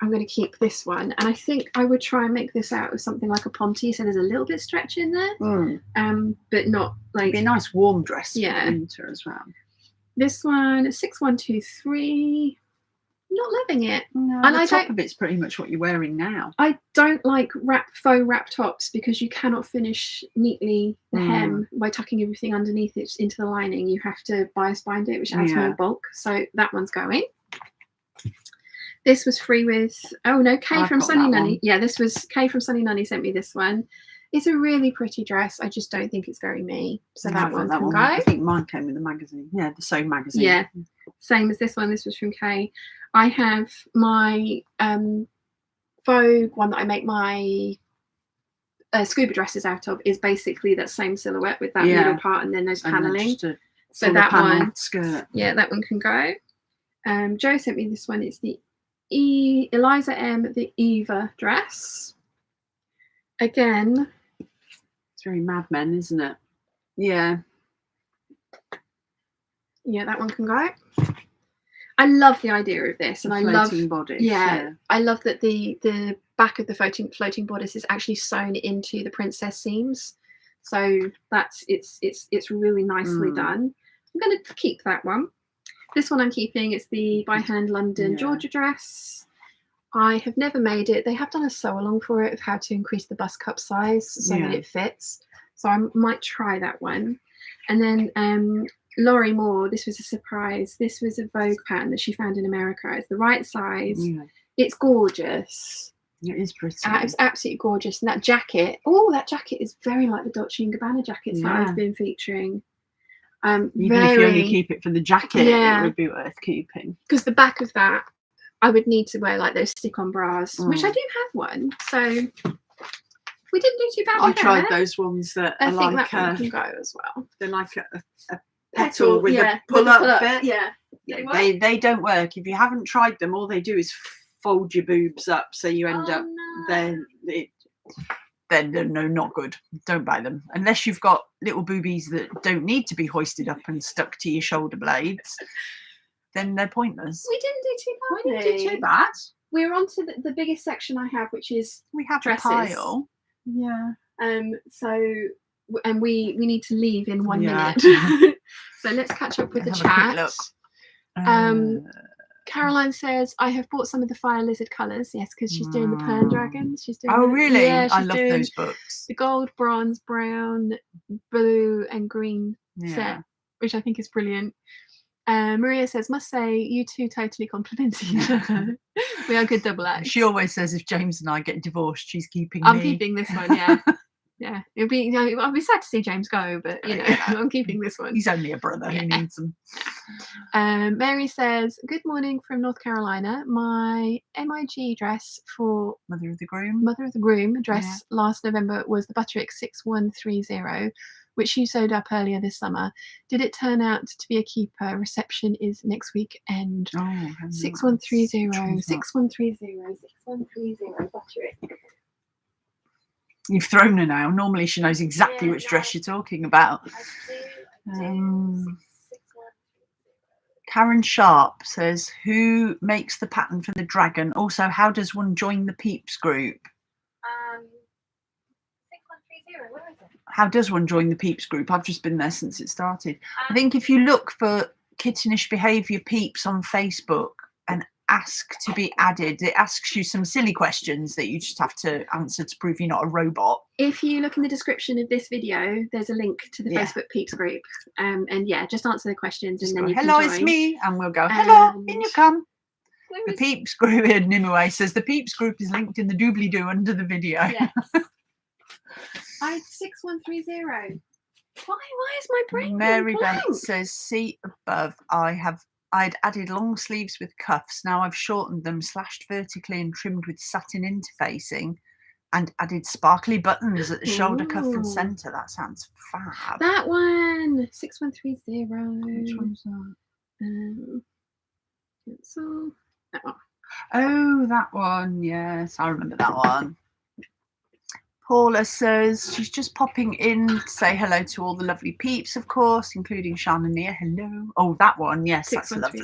[SPEAKER 1] I'm going to keep this one, and I think I would try and make this out of something like a ponte, so there's a little bit of stretch in there, but not like...
[SPEAKER 2] It'd be a nice warm dress for winter as well.
[SPEAKER 1] This one, 6123. Not loving it.
[SPEAKER 2] No, and the top of it's pretty much what you're wearing now.
[SPEAKER 1] I don't like faux wrap tops because you cannot finish neatly the hem by tucking everything underneath it into the lining. You have to bias bind it, which adds more bulk. So that one's going. This was free with, oh no, Kay from Sunny Nunny. Yeah, this was Kay from Sunny Nunny sent me this one. It's a really pretty dress. I just don't think it's very me. So that one can go.
[SPEAKER 2] I think mine came with the magazine. Yeah, the Sew magazine.
[SPEAKER 1] Yeah, same as this one. This was from Kay. I have my Vogue one that I make my scuba dresses out of is basically that same silhouette with that middle part and then those paneling. So that one,
[SPEAKER 2] skirt.
[SPEAKER 1] Yeah, that one can go. Joe sent me this one. It's the Eliza M, the Eva dress. Again,
[SPEAKER 2] it's very Mad Men, isn't it? Yeah.
[SPEAKER 1] Yeah, that one can go. I love the idea of this, and I love
[SPEAKER 2] bodice.
[SPEAKER 1] Yeah, I love that the back of the floating bodice is actually sewn into the princess seams. So that's it's really nicely done. I'm going to keep that one. This one I'm keeping. It's the By Hand London Georgia dress. I have never made it. They have done a sew along for it of how to increase the bust cup size so that it fits. So I might try that one. And then Laurie Moore, this was a surprise. This was a Vogue pattern that she found in America. It's the right size. It's gorgeous.
[SPEAKER 2] It is pretty.
[SPEAKER 1] It's absolutely gorgeous. And that jacket, that jacket is very like the Dolce & Gabbana jackets that I've been featuring.
[SPEAKER 2] Even if you only keep it for the jacket, it would be worth keeping.
[SPEAKER 1] Because the back of that, I would need to wear like those stick-on bras, which I do have one. So we didn't do too badly.
[SPEAKER 2] I tried those ones that
[SPEAKER 1] I
[SPEAKER 2] are
[SPEAKER 1] think
[SPEAKER 2] like
[SPEAKER 1] that one can go as well.
[SPEAKER 2] They're like a petal with a pull-up bit.
[SPEAKER 1] Yeah.
[SPEAKER 2] They don't work. If you haven't tried them, all they do is fold your boobs up, so you end up they're not good. Don't buy them unless you've got little boobies that don't need to be hoisted up and stuck to your shoulder blades. Then they're pointless.
[SPEAKER 1] We didn't do too bad.
[SPEAKER 2] We didn't do too bad.
[SPEAKER 1] We're on to the biggest section I have, which is
[SPEAKER 2] we have
[SPEAKER 1] dresses.
[SPEAKER 2] A pile. Yeah.
[SPEAKER 1] So and we need to leave in 1 minute. So let's catch up with the chat. Caroline says, I have bought some of the Fire Lizard colours. Yes, because she's doing the Pern Dragons. She's doing
[SPEAKER 2] really?
[SPEAKER 1] Yeah,
[SPEAKER 2] I love those books.
[SPEAKER 1] The gold, bronze, brown, blue and green set, which I think is brilliant. Maria says, must say, you two totally compliment each other. We are good double acts.
[SPEAKER 2] She always says if James and I get divorced, she's keeping me.
[SPEAKER 1] I'm keeping this one, yeah. Yeah, it'll be. I'll be sad to see James go, but I'm keeping this one.
[SPEAKER 2] He's only a brother. He needs them.
[SPEAKER 1] Mary says, "Good morning from North Carolina. My MIG dress for
[SPEAKER 2] Mother of the Groom
[SPEAKER 1] dress last November was the Butterick 6130, which you sewed up earlier this summer. Did it turn out to be a keeper? Reception is next weekend. 6130 Butterick."
[SPEAKER 2] You've thrown her now. Normally she knows exactly which dress you're talking about. Karen Sharp says, who makes the pattern for the dragon? Also, how does one join the Peeps group?
[SPEAKER 1] 6130, where is it?
[SPEAKER 2] How does one join the Peeps group? I've just been there since it started. I think if you look for Kittenish Behaviour Peeps on Facebook and ask to be added, it asks you some silly questions that you just have to answer to prove you're not a robot.
[SPEAKER 1] If you look in the description of this video, there's a link to the Facebook Peeps group, and just answer the questions just and then you can join.
[SPEAKER 2] It's me, and we'll go hello, in you come. The Peeps group, Nimue says the Peeps group is linked in the doobly-doo under the video.
[SPEAKER 1] Yes. 6130. Why is my brain
[SPEAKER 2] Mary
[SPEAKER 1] blank?
[SPEAKER 2] Beth says, see above, I have I'd added long sleeves with cuffs. Now I've shortened them, slashed vertically and trimmed with satin interfacing, and added sparkly buttons at the shoulder cuff and centre. That sounds fab.
[SPEAKER 1] That one, 6130.
[SPEAKER 2] Which one's that?
[SPEAKER 1] Cancel. That one.
[SPEAKER 2] Oh, that one. Yes, I remember that one. Paula says she's just popping in to say hello to all the lovely peeps, of course, including Shan and Nia. Hello. Oh, that one. Yes, that's lovely.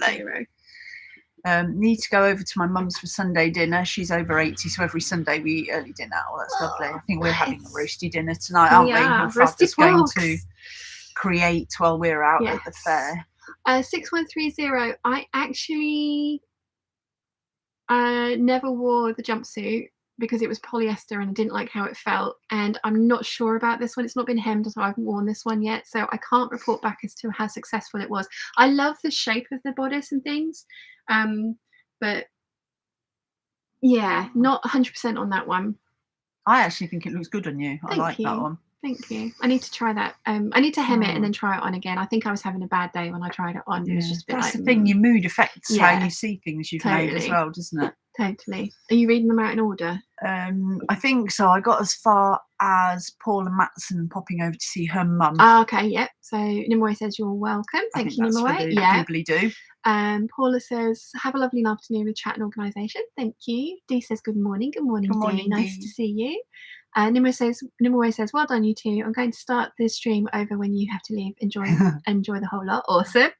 [SPEAKER 2] Need to go over to my mum's for Sunday dinner. She's over 80, so every Sunday we eat early dinner. Oh, that's lovely. I think we're having a roasty dinner tonight, aren't we?
[SPEAKER 1] Roasty
[SPEAKER 2] going to create while we're out at the fair.
[SPEAKER 1] 6130. I actually never wore the jumpsuit because it was polyester and I didn't like how it felt, and I'm not sure about this one. It's not been hemmed, so I haven't worn this one yet, so I can't report back as to how successful it was. I love the shape of the bodice and things, but yeah, not 100% on that one.
[SPEAKER 2] I actually think it looks good on you. I like that one.
[SPEAKER 1] Thank you. I need to try that. I need to hem it and then try it on again. I think I was having a bad day when I tried it on. It was just a bit
[SPEAKER 2] that's the thing. Your mood affects how you see things you've made as well, doesn't it?
[SPEAKER 1] Totally. Are you reading them out in order?
[SPEAKER 2] I think so. I got as far as Paula Matson popping over to see her mum.
[SPEAKER 1] Oh, okay, yep. So Nimue says you're welcome. Thank you, Nimue.
[SPEAKER 2] Yeah. Do.
[SPEAKER 1] Paula says, have a lovely afternoon with chat and organisation. Thank you. Dee says, good morning. Good morning, Dee. Nice to see you. Nimue says, well done, you two. I'm going to start the stream over when you have to leave. Enjoy the whole lot. Awesome.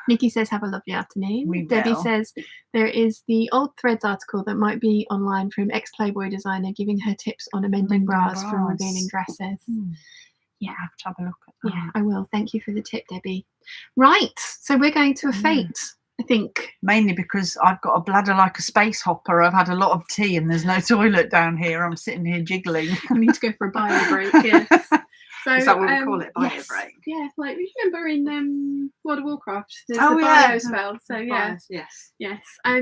[SPEAKER 1] Nikki says, have a lovely afternoon. Debbie says, there is the old Threads article that might be online from ex-Playboy designer giving her tips on amending bras from revealing dresses. Yeah,
[SPEAKER 2] I have to have a look at that.
[SPEAKER 1] Yeah, I will. Thank you for the tip, Debbie. Right, so we're going to a fate, I think.
[SPEAKER 2] Mainly because I've got a bladder like a space hopper. I've had a lot of tea and there's no toilet down here. I'm sitting here jiggling.
[SPEAKER 1] I need to go for a bio break, yes. So,
[SPEAKER 2] is that what we call it, bio break?
[SPEAKER 1] Yeah, like you remember in World of Warcraft, there's the bio spell. So yes.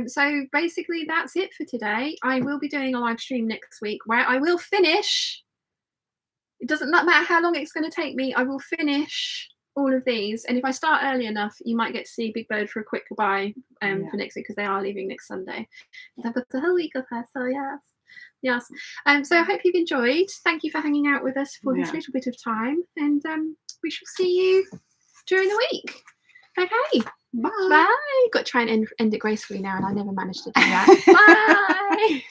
[SPEAKER 1] So basically that's it for today. I will be doing a live stream next week where I will finish. It doesn't matter how long it's going to take me. I will finish all of these, and if I start early enough, you might get to see Big Bird for a quick goodbye for next week because they are leaving next Sunday. I've got the whole week of her, so yes. So I hope you've enjoyed. Thank you for hanging out with us for this little bit of time, and we shall see you during the week. Okay, bye. Got to try and end it gracefully now, and I never managed to do that. Bye.